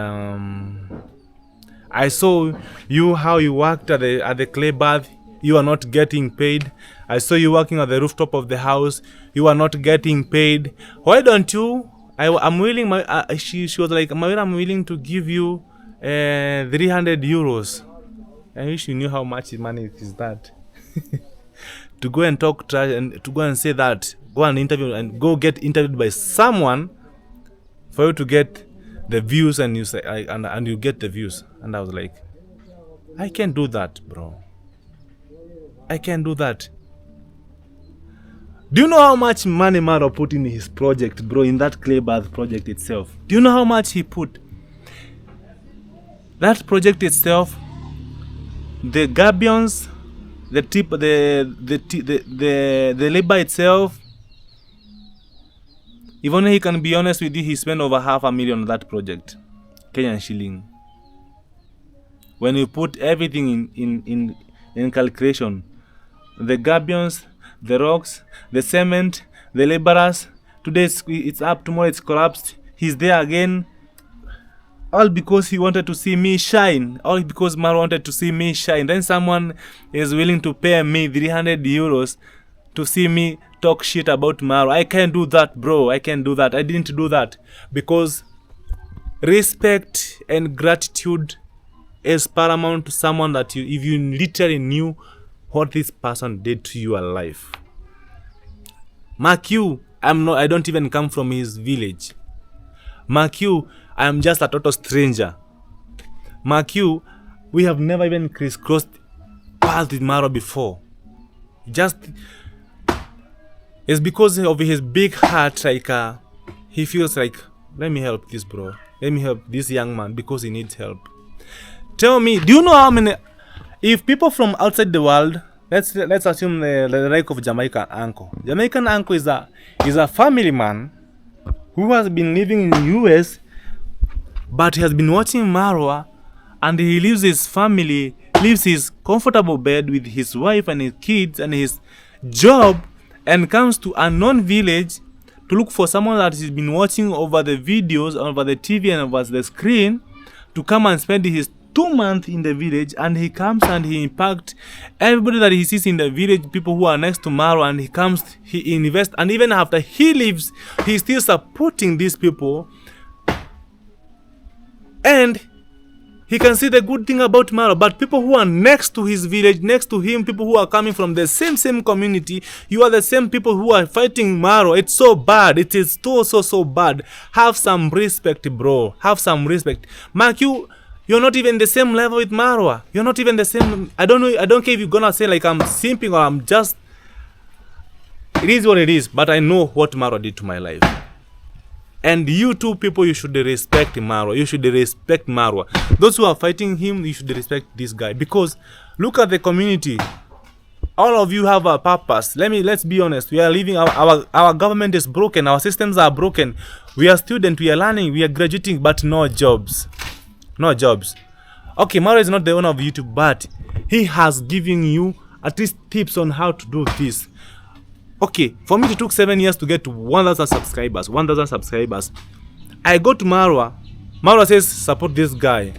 I saw you how you worked at the clay bath. You are not getting paid. I saw you working at the rooftop of the house. You are not getting paid. Why don't you? I'm willing. She was like, MAWIRA, I'm willing to give you 300 euros. I wish you knew how much money it is that. To go and talk trash and to go and say that, go and interview and go get interviewed by someone for you to get the views, and you say and you get the views. And I was like, I can't do that, bro. I can't do that. Do you know how much money Marua put in his project, bro, in that clay bath project itself? Do you know how much he put? That project itself, the gabions, the tip, the labor itself, even he can be honest with you, he spent over $500,000 on that project, Kenyan shilling. When you put everything in calculation, the gabions, the rocks, the cement, the laborers, today it's up, tomorrow it's collapsed, he's there again, all because he wanted to see me shine, all because Marua wanted to see me shine. Then someone is willing to pay me 300 euros to see me talk shit about Marua. I can't do that, bro. I can't do that. I didn't do that because respect and gratitude is paramount to someone that if you literally knew what this person did to your life. Mark you, I don't even come from his village. Mark you, I am just a total stranger. Mark you, we have never even crisscrossed paths with Marua before. It's because of his big heart, like he feels like, let me help this bro. Let me help this young man because he needs help. Tell me, do you know how many, if people from outside the world, let's assume the like of Jamaican uncle. Jamaican uncle is a family man who has been living in US, but he has been watching Marua, and he leaves his family, leaves his comfortable bed with his wife and his kids and his job, and comes to a unknown village to look for someone that he's been watching over the videos, over the TV and over the screen, to come and spend his 2 months in the village. And he comes and he impacts everybody that he sees in the village, people who are next to Marua, and he comes, he invests, and even after he leaves, he's still supporting these people. And he can see the good thing about Marua. But people who are next to his village, next to him, people who are coming from the same community, you are the same people who are fighting Marua. It's so bad. It is so bad. Have some respect, bro. Have some respect. Mark, you You're not even the same level with Marua. You're not even the same. I don't know. I don't care if you're gonna say like I'm simping or I'm just. It is what it is. But I know what Marua did to my life. And you two people, you should respect Marua. You should respect Marua. Those who are fighting him, you should respect this guy. Because look at the community. All of you have a purpose. Let's be honest. We are living. Our government is broken. Our systems are broken. We are students. We are learning. We are graduating, but no jobs. No jobs. Okay, Marua is not the owner of YouTube, but he has given you at least tips on how to do this. Okay, for me it took 7 years to get to 1,000 subscribers. 1,000 subscribers. I go to Marua. Marua says support this guy.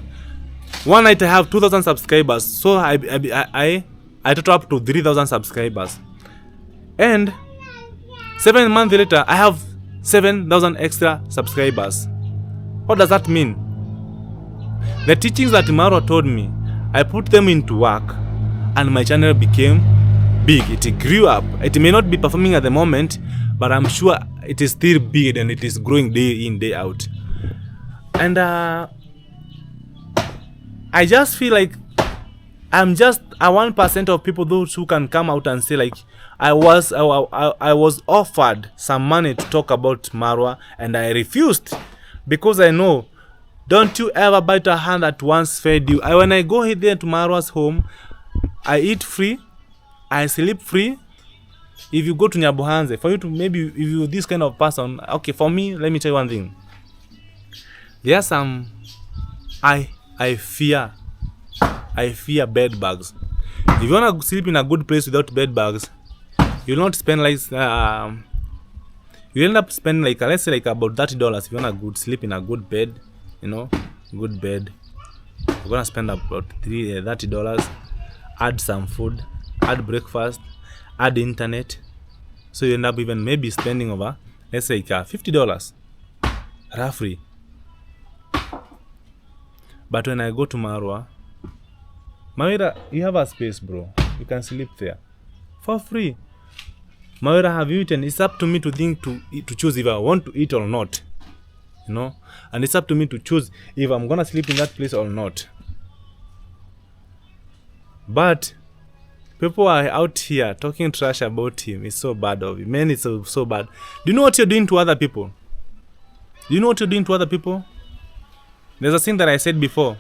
One night I have 2,000 subscribers, so I total up to 3,000 subscribers. And 7 months later, I have 7,000 extra subscribers. What does that mean? The teachings that Marua told me, I put them into work, and my channel became big. It grew up. It may not be performing at the moment, but I'm sure it is still big and it is growing day in, day out. And I just feel like I'm just a 1% of people, those who can come out and say like I was offered some money to talk about Marua, and I refused because I know. Don't you ever bite a hand that once fed you. When I go there to Marua's home, I eat free, I sleep free. If you go to Nyabuhanze, for you to maybe if you're this kind of person, okay, for me, let me tell you one thing. There are some I fear bed bugs. If you wanna sleep in a good place without bed bugs, you'll not spend like you end up spending like let's say like about $30 if you wanna good sleep in a good bed. You know, good bed. You're gonna spend about $30. Add some food, add breakfast, add internet. So you end up even maybe spending over, let's say $50, roughly. But when I go to Marua, you have a space, bro. You can sleep there for free. Mawira, have you eaten? It's up to me to think to choose if I want to eat or not. You know, and it's up to me to choose if I'm gonna sleep in that place or not. But people are out here talking trash about him. It's so bad of him. Man, it's so bad. Do you know what you're doing to other people? Do you know what you're doing to other people? There's a thing that I said before.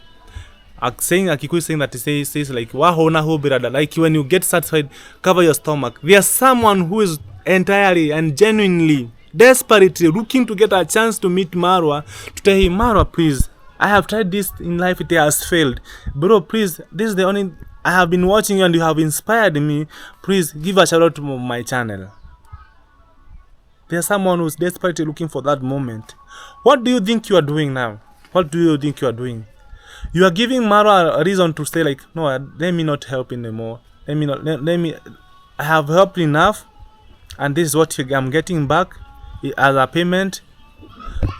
A Kikuyu saying that it says like wahona ho birada, like when you get satisfied, cover your stomach. There's someone who is entirely and genuinely desperately looking to get a chance to meet Marua, to tell him, Marua, please, I have tried this in life, it has failed. Bro, please, this is the only, I have been watching you and you have inspired me. Please give a shout out to my channel. There's someone who's desperately looking for that moment. What do you think you are doing now? What do you think you are doing? You are giving Marua a reason to say like, no, let me not help anymore. I have helped enough, and this is what I'm getting back as a payment.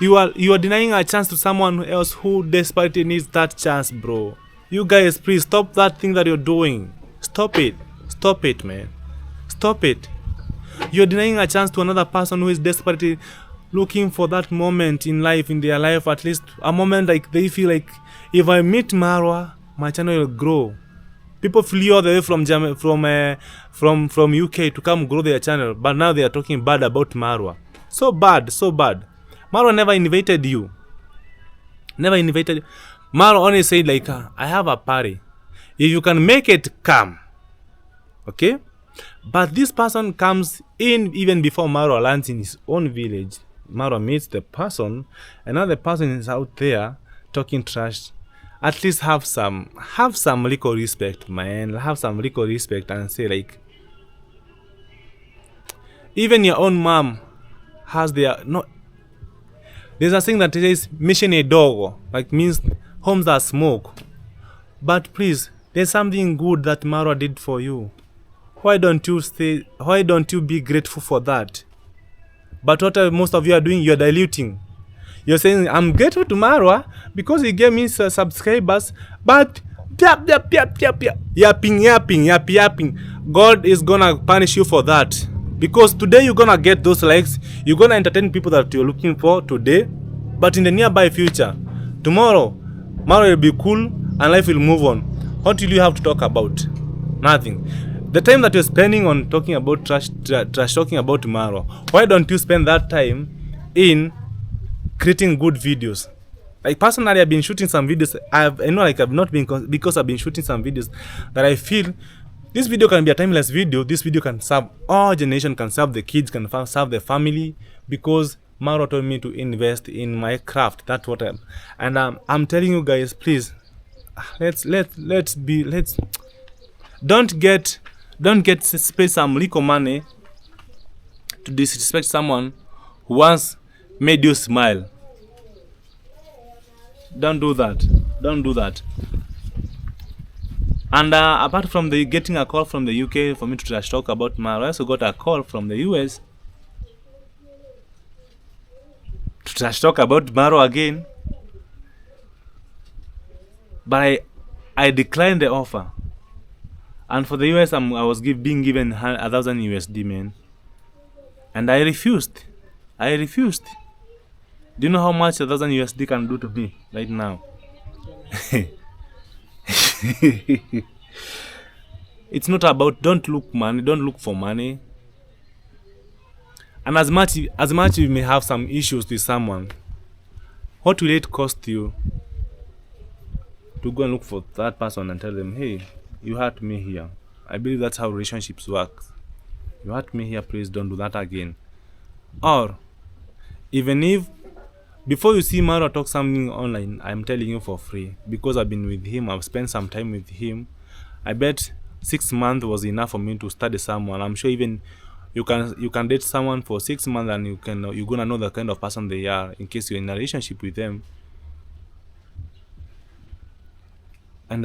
You are denying a chance to someone else who desperately needs that chance, bro. You guys, please stop that thing that you're doing. Stop it. Stop it, man. Stop it. You're denying a chance to another person who is desperately looking for that moment in life, in their life, at least a moment like they feel like, if I meet Marua, my channel will grow. People flew all the way from UK to come grow their channel, but now they are talking bad about Marua. So bad, so bad. Marua never invited you. Never invited you. Marua only said like, I have a party. If you can make it, come. Okay? But this person comes in even before Marua lands in his own village. Marua meets the person, and now the person is out there talking trash. At least have some little respect, man. Have some little respect and say like, even your own mom has their no. There's a thing that says mission a dog, like means homes are smoke. But please, there's something good that Marua did for you. Why don't you be grateful for that? But what most of you are doing, you're diluting. You're saying, I'm grateful to Marua because he gave me subscribers, but yapping. God is gonna punish you for that. Because today you're gonna get those likes, you're gonna entertain people that you're looking for today, but in the nearby future, tomorrow, Marua will be cool and life will move on. What will you have to talk about? Nothing. The time that you're spending on talking about trash talking about Marua, why don't you spend that time in creating good videos? Like personally, I've been shooting some videos. I've not been because I've been shooting some videos that I feel this video can be a timeless video. This video can serve all generation, can serve the kids, can serve the family, because Marua told me to invest in my craft. That's what I'm telling you guys. Please, let's don't get spend some little money to disrespect someone who once made you smile. Don't do that. Don't do that. And apart from the getting a call from the UK for me to trash talk about Marua, I also got a call from the US to trash talk about Marua again. But I declined the offer. And for the US, I was being given 1,000 USD, man. And I refused. I refused. Do you know how much 1,000 USD can do to me right now? It's not about, don't look for money. And as much you may have some issues with someone, what will it cost you to go and look for that person and tell them, hey, you hurt me here? I believe that's how relationships work. You hurt me here, please don't do that again. Or even if before you see Marua talk something online, I'm telling you for free, because I've been with him, I've spent some time with him. I bet 6 months was enough for me to study someone. I'm sure even you can date someone for 6 months and you're gonna know the kind of person they are in case you're in a relationship with them. And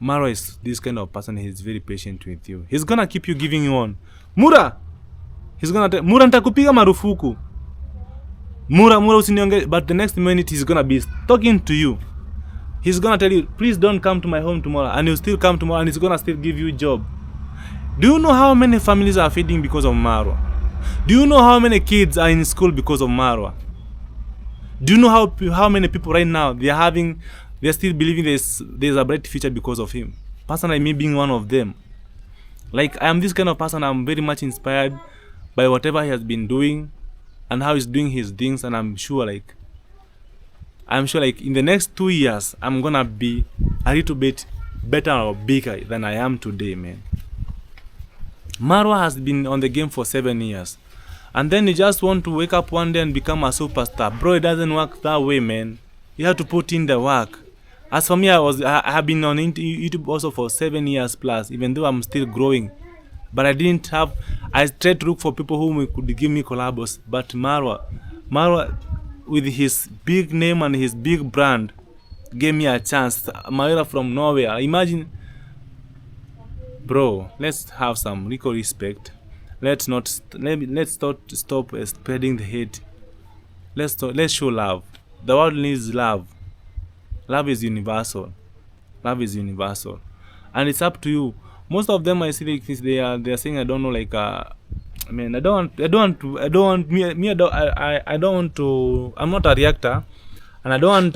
Marua is this kind of person. He's very patient with you. He's gonna keep you giving you on. Mura! He's gonna tell Mura, nitakupiga marufuku. Mura usinionge. But the next minute he's gonna be talking to you. He's gonna tell you, please don't come to my home tomorrow. And he'll still come tomorrow and he's gonna still give you a job. Do you know how many families are feeding because of Marua? Do you know how many kids are in school because of Marua? Do you know how many people right now they're still believing there's a bright future because of him? Personally, me being one of them. Like, I am this kind of person. I'm very much inspired by whatever he has been doing and how he's doing his things. And I'm sure like in the next 2 years, I'm gonna be a little bit better or bigger than I am today, man. Marua has been on the game for 7 years. And then you just want to wake up one day and become a superstar. Bro, it doesn't work that way, man. You have to put in the work. As for me, I have been on YouTube also for 7 years plus, even though I'm still growing. But I tried to look for people who could give me collabs. But Marua, with his big name and his big brand, gave me a chance. MAWIRA from nowhere. Imagine, bro, let's have some equal respect. Let's not stop spreading the hate. Let's show love. The world needs love. Love is universal. Love is universal, and it's up to you. Most of them I see like this, they are saying, I don't know, like I mean, I don't want to. I'm not a reactor, and I don't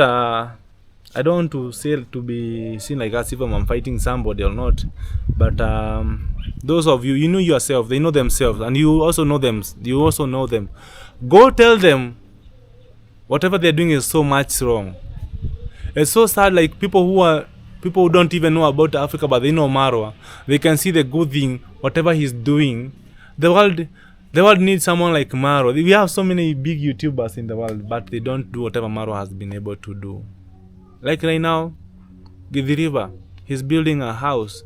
want to be seen like as if I'm fighting somebody or not. But those of you, you know yourself, they know themselves, and you also know them. You also know them. Go tell them whatever they're doing is so much wrong. It's so sad. Like people who don't even know about Africa, but they know Marua. They can see the good thing, whatever he's doing. The world needs someone like Marua. We have so many big YouTubers in the world, but they don't do whatever Marua has been able to do. Like right now, Gidi River, he's building a house,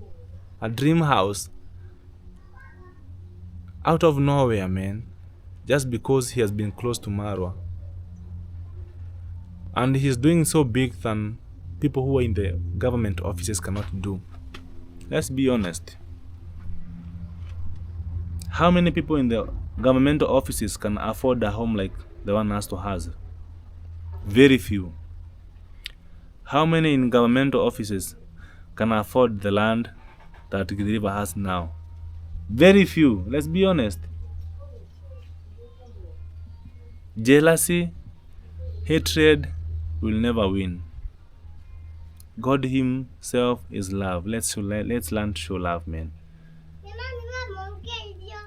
a dream house, out of nowhere, man, just because he has been close to Marua. And he's doing so big than people who are in the government offices cannot do. Let's be honest. How many people in the governmental offices can afford a home like the one Asto has? Very few. How many in governmental offices can afford the land that Gidi River has now? Very few. Let's be honest. Jealousy, hatred, will never win. God himself is love. Let's learn to show love, man.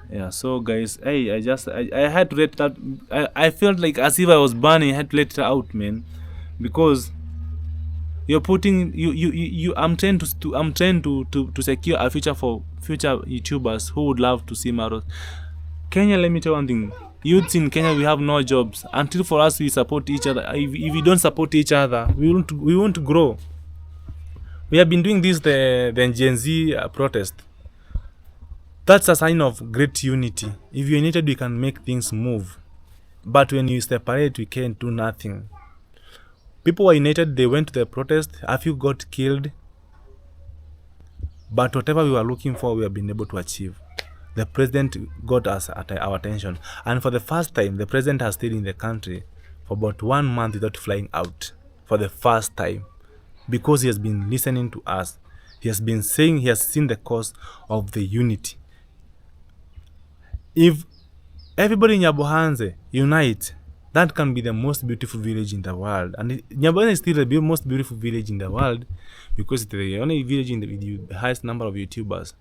Yeah, so guys, hey, I had to let that. I felt like as if I was burning. I had to let it out, man, because you're putting you I'm trying to secure a future for future YouTubers who would love to see Marua. Kenya, let me tell you one thing. Youths in Kenya, we have no jobs. Until for us we support each other. If we don't support each other, we won't grow. We have been doing this the Gen Z protest. That's a sign of great unity. If you're united, we can make things move. But when you separate, we can't do nothing. People were united, they went to the protest, a few got killed. But whatever we were looking for, we have been able to achieve. The president got us at our attention. And for the first time, the president has stayed in the country for about 1 month without flying out. For the first time. Because he has been listening to us. He has been saying he has seen the cause of the unity. If everybody in Nyabohanze unite, that can be the most beautiful village in the world. And Nyabohanze is still the most beautiful village in the world because it's the only village with the highest number of YouTubers.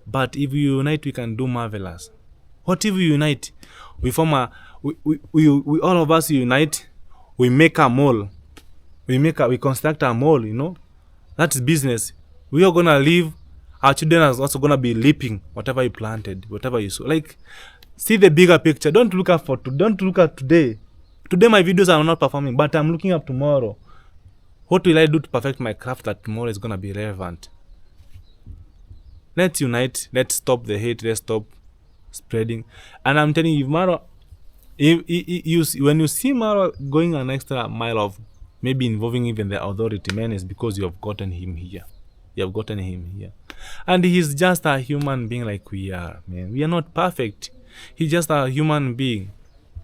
But if we unite, we can do marvelous. What if we unite? We form we all of us unite, we make a mall. We construct a mall, you know. That's business. We are gonna live. Our children are also gonna be leaping whatever you planted, whatever you sow. Like, see the bigger picture. Don't look at today. Today my videos are not performing, but I'm looking up tomorrow. What will I do to perfect my craft that tomorrow is gonna be relevant? Let's unite. Let's stop the hate. Let's stop spreading. And I'm telling you, Marua, when you see Marua going an extra mile of maybe involving even the authority, man, is because you have gotten him here. You have gotten him here. And he's just a human being like we are, man. We are not perfect. He's just a human being.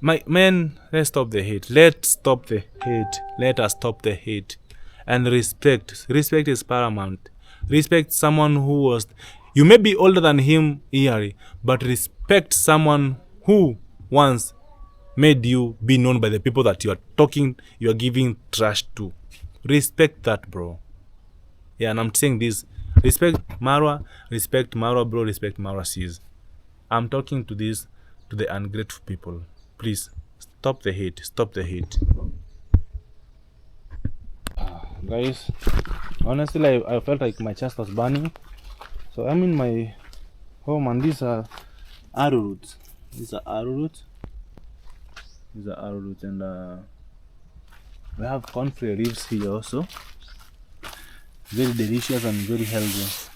Man, let's stop the hate. Let's stop the hate. Let us stop the hate. And respect. Respect is paramount. Respect someone who was... You may be older than him, Erick, but respect someone who once made you be known by the people that you are giving trash to. Respect that, bro. Yeah, and I'm saying this. Respect Marua, bro, respect Marua sees. I'm talking to the ungrateful people. Please, stop the hate, stop the hate. Guys, honestly, I felt like my chest was burning. So I'm in my home and these are arrowroots. These are arrowroots. And we have cornflower leaves here also. Very delicious and very healthy.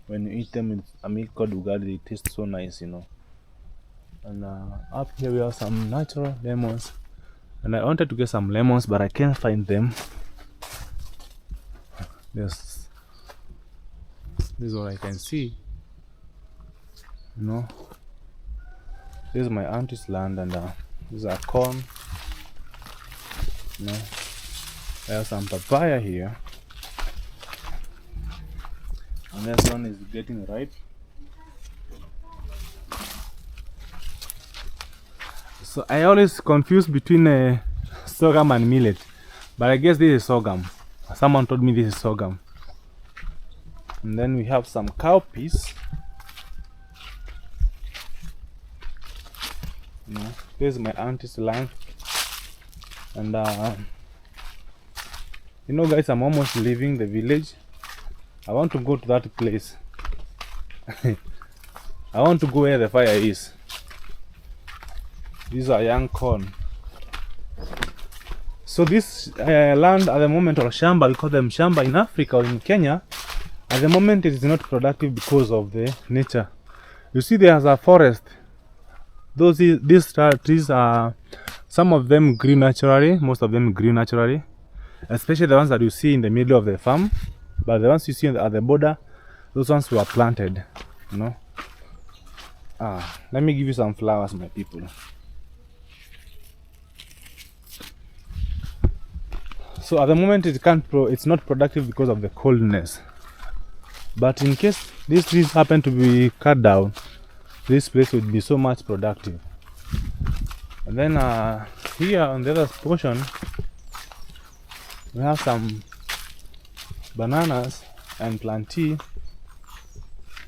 When you eat them with a milk called ugali, they taste so nice, you know. And up here we have some natural lemons. And I wanted to get some lemons, but I can't find them. This is what I can see. You know, this is my auntie's land, and these are corn. You know, I have some papaya here, and this one is getting ripe. So I always confuse between sorghum and millet, but I guess this is sorghum. Someone told me this is sorghum. And then we have some cowpeas. You know, this is my auntie's land. And you know, guys, I'm almost leaving the village. I want to go to that place. I want to go where the fire is. These are young corn. So this land at the moment, or shamba, we call them shamba in Africa or in Kenya. At the moment it is not productive because of the nature. You see, there's a forest. These trees are, some of them grew naturally, most of them grew naturally. Especially the ones that you see in the middle of the farm. But the ones you see at the border, those ones were planted, you know. Let me give you some flowers, my people. So at the moment it's not productive because of the coldness. But in case these trees happen to be cut down, this place would be so much productive. And then here on the other portion, We have some bananas and plantain.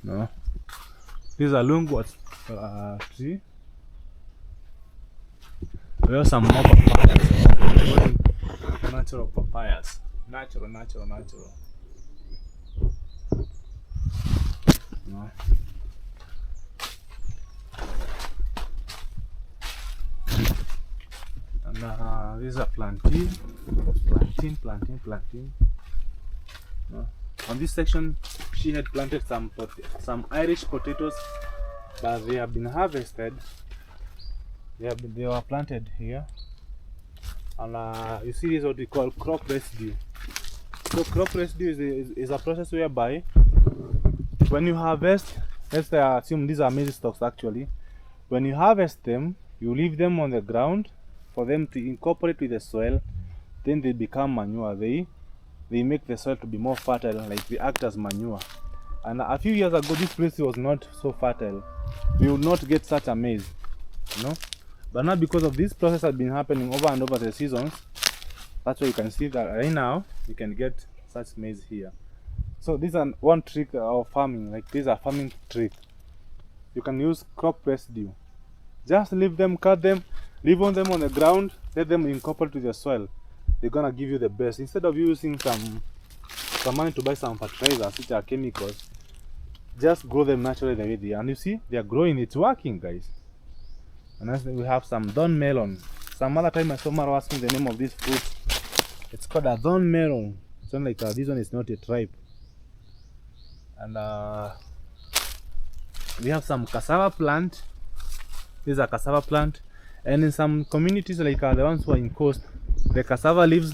No, these are Riungu tree. We have some more papayas. Natural papayas. Natural. No. And these are plantain. No. On this section, she had planted some Irish potatoes, but they have been harvested. They were planted here, and you see this is what we call crop residue. So crop residue is a process whereby when you harvest, let's assume these are maize stalks actually. When you harvest them, you leave them on the ground for them to incorporate with the soil. Then they become manure. They make the soil to be more fertile, like they act as manure. And a few years ago, this place was not so fertile. We would not get such a maize, you know. But now, because of this process has been happening over and over the seasons, that's why you can see that right now you can get such maize here. So this is one trick of farming. Like, this is a farming trick. You can use crop residue. Just leave them, cut them, leave on them on the ground, let them incorporate to the soil. They're gonna give you the best. Instead of using some money to buy some fertilizers, which are chemicals, just grow them naturally the way they are. And you see, they are growing. It's working, guys. And then we have some thorn melon. Some other time I saw Marua asking the name of this fruit. It's called a thorn melon. It's not like this one is not yet ripe. And we have some cassava plant. This is a cassava plant. And in some communities, like the ones who are in coast, the cassava leaves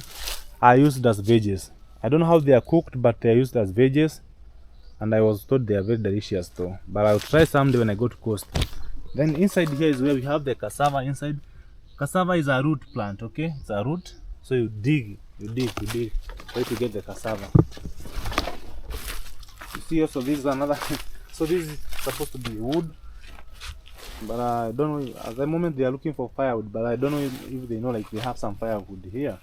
are used as veggies. I don't know how they are cooked, but they are used as veggies. And I was told they are very delicious too. But I'll try someday when I go to coast. Then inside here is where we have the cassava inside. Cassava is a root plant, okay? It's a root. So you dig, try to get the cassava. You see also this is another, so this is supposed to be wood. But I don't know, at the moment they are looking for firewood, but I don't know if they know, like they have some firewood here.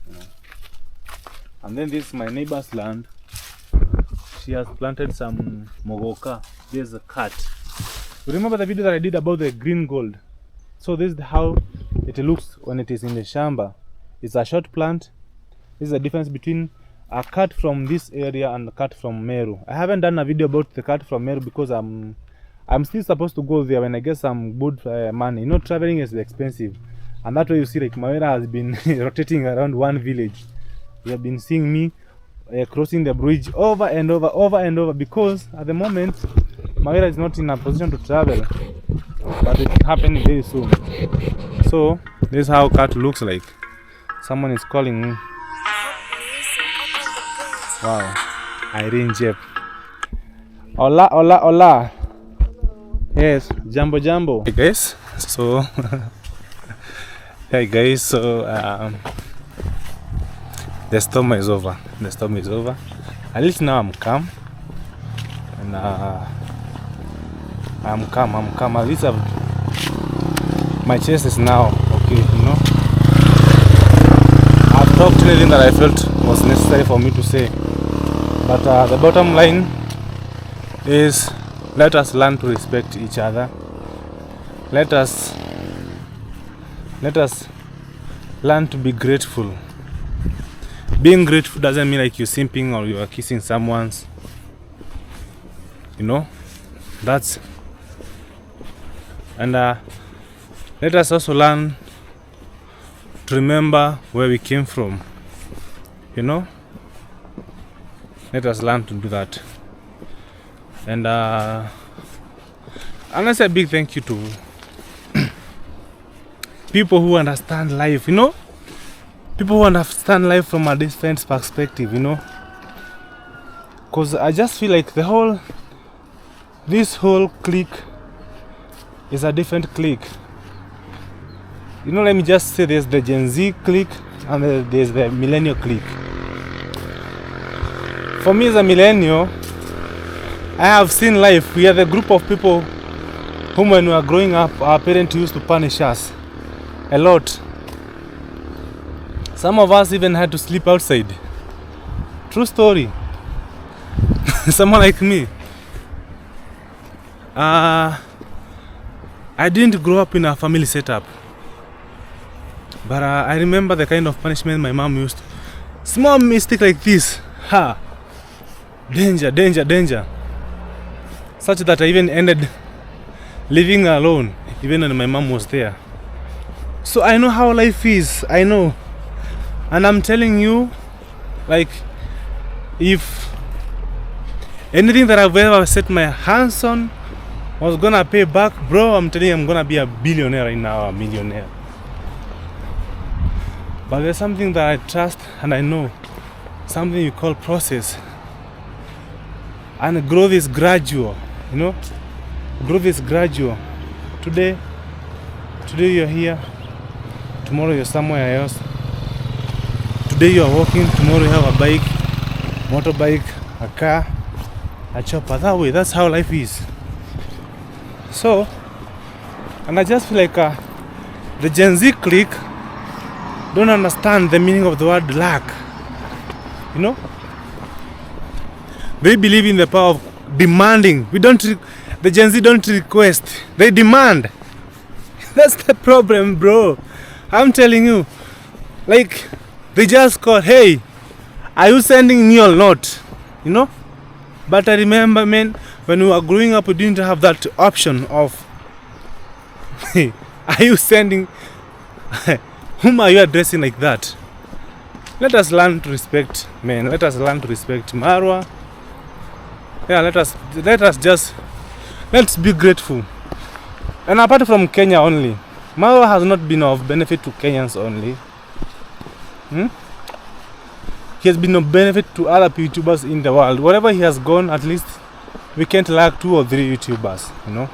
You know. And then this is my neighbor's land. She has planted some mogoka. There's a cat. Remember the video that I did about the green gold? So this is how it looks when it is in the shamba. It's a short plant. This is the difference between a cut from this area and a cut from Meru. I haven't done a video about the cut from Meru because I'm still supposed to go there when I get some good money. You know, traveling is expensive. And that way you see, like, MAWIRA has been rotating around one village. You have been seeing me crossing the bridge over and over, because at the moment MAWIRA is not in a position to travel, but it's happening very soon. So this is how cat looks like. Someone is calling me. Wow, Irene Jep. Hola. Yes, jambo. Hey guys, so the storm is over. At least now I'm calm. And I'm calm. At least my chest is now okay, you know. I've talked anything that I felt was necessary for me to say. But the bottom line is, let us learn to respect each other. Let us learn to be grateful. Being grateful doesn't mean like you're simping or you are kissing someone's. You know, that's. And let us also learn to remember where we came from. You know, let us learn to do that. And I say a big thank you to people who understand life, you know, people who understand life from a different perspective, you know, because I just feel like this whole clique is a different clique. You know, let me just say there's the Gen Z clique and there's the millennial clique. For me as a millennial, I have seen life. We are the group of people whom when we were growing up, our parents used to punish us a lot. Some of us even had to sleep outside. True story. Someone like me. I didn't grow up in a family setup. But I remember the kind of punishment my mom used. Small mistake like this. Ha! Danger, danger, danger. Such that I even ended living alone, even when my mom was there. So I know how life is. I know. And I'm telling you, like, if anything that I've ever set my hands on was gonna pay back, bro, I'm telling you, I'm gonna be a billionaire right now, a millionaire. But there's something that I trust and I know, something you call process. And growth is gradual, you know? Growth is gradual. Today you're here, tomorrow you're somewhere else. Today you're walking, tomorrow you have a bike, motorbike, a car, a chopper. That way, that's how life is. So, and I just feel like the Gen Z clique don't understand the meaning of the word lack. You know? They believe in the power of demanding. The Gen Z don't request, they demand. That's the problem, bro. I'm telling you. Like, they just call, hey, are you sending me or not? You know? But I remember, man, when we were growing up, we didn't have that option of, hey, are you sending, whom are you addressing like that? Let us learn to respect, man. Let us learn to respect Marua. Yeah, let's be grateful. And apart from Kenya only, Marua has not been of benefit to Kenyans only. He has been of benefit to other YouTubers in the world. Wherever he has gone, at least we can't lack 2 or 3 YouTubers, you know.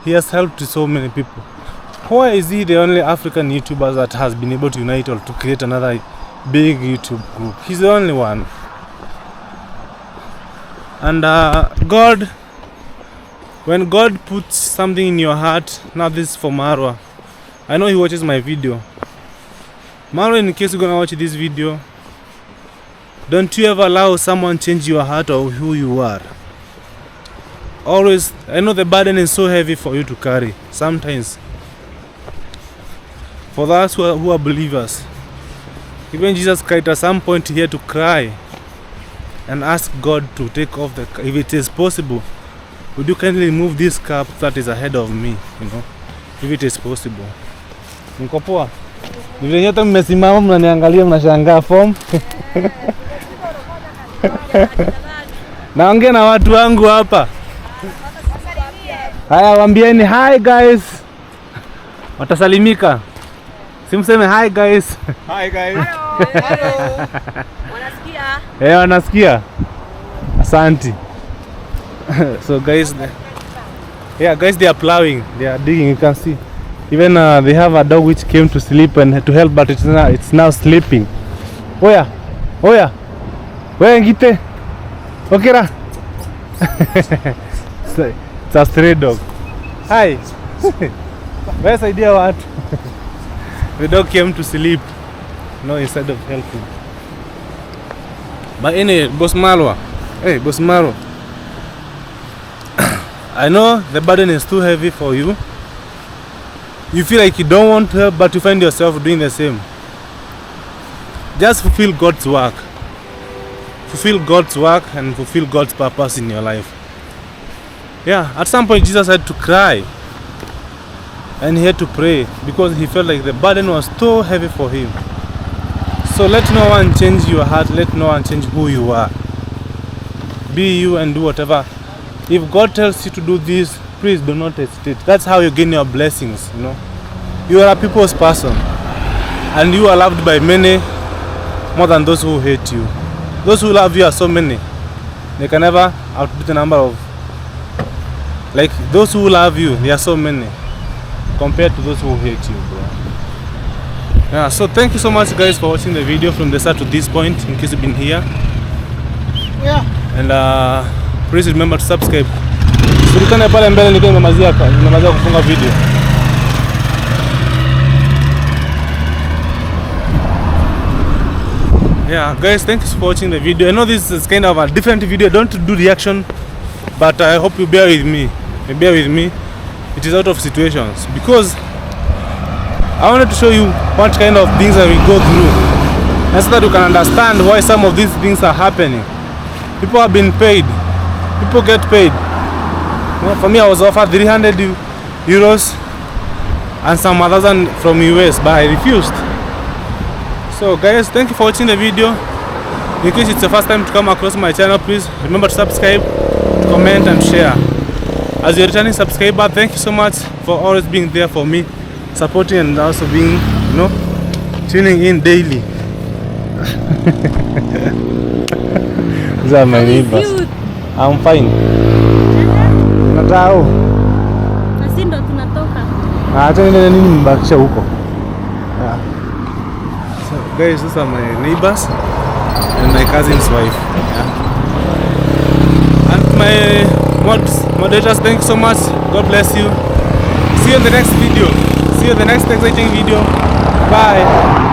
He has helped so many people. Why is he the only African YouTuber that has been able to unite or to create another big YouTube group? He's the only one. And God, when God puts something in your heart, now this is for Marua. I know he watches my video. Marua, in case you're gonna watch this video, don't you ever allow someone change your heart or who you are. Always, I know the burden is so heavy for you to carry. Sometimes, for those who are believers, even Jesus cried at some point here to cry and ask God to take off the, if it is possible, would you kindly remove this cup that is ahead of me, you know, if it is possible. Mko poa? Vile nyote mmesimama mnaniangalia mnashangaa form. Naongea na watu wangu hapa. Haya, waambieni hi guys. Watasalimika. Simseme hi guys. Hi guys. Hello. Wanasikia? Wanasikia. Asante. So guys, guys, they are plowing, they are digging. You can see. Even they have a dog which came to sleep and to help, but it's now sleeping. Oya, ngite. Okera. It's a stray dog. Hi. Best idea what? The dog came to sleep, no, instead of helping. But anyway, Boss Marua. Hey, Boss Marua. I know the burden is too heavy for you. You feel like you don't want help, but you find yourself doing the same. Just fulfill God's work. Fulfill God's work and fulfill God's purpose in your life. Yeah, at some point Jesus had to cry. And he had to pray because he felt like the burden was too heavy for him. So let no one change your heart. Let no one change who you are. Be you and do whatever. If God tells you to do this, please do not hesitate. That's how you gain your blessings, you know. You are a people's person. And you are loved by many more than those who hate you. Those who love you are so many. They can never outdo the number of... Like, those who love you, they are so many compared to those who hate you, bro. Yeah, so thank you so much guys for watching the video from the start to this point, in case you've been here. Yeah. And please remember to subscribe. Tulikane pale mbele nikiwa nimemalizia kufunga video. Yeah, guys, thanks for watching the video. I know this is kind of a different video. Don't do reaction, but I hope you bear with me. It is out of situations because I wanted to show you what kind of things that we go through, and so that you can understand why some of these things are happening. People have been paid. People get paid. You know, for me, I was offered 300 euros and some others from US, but I refused. So guys, thank you for watching the video. In case it's the first time to come across my channel, please remember to subscribe, comment and share. As you're returning subscriber, thank you so much for always being there for me, supporting and also being, you know, tuning in daily. These are my neighbors. I'm fine. Natao. Nasi ndo tunatoka. Acha nini mbakisha huko. Yeah. So guys, these are my neighbors and my cousin's wife. Yeah. And my moderators, thank you so much. God bless you. See you in the next video. See you in the next exciting video. Bye.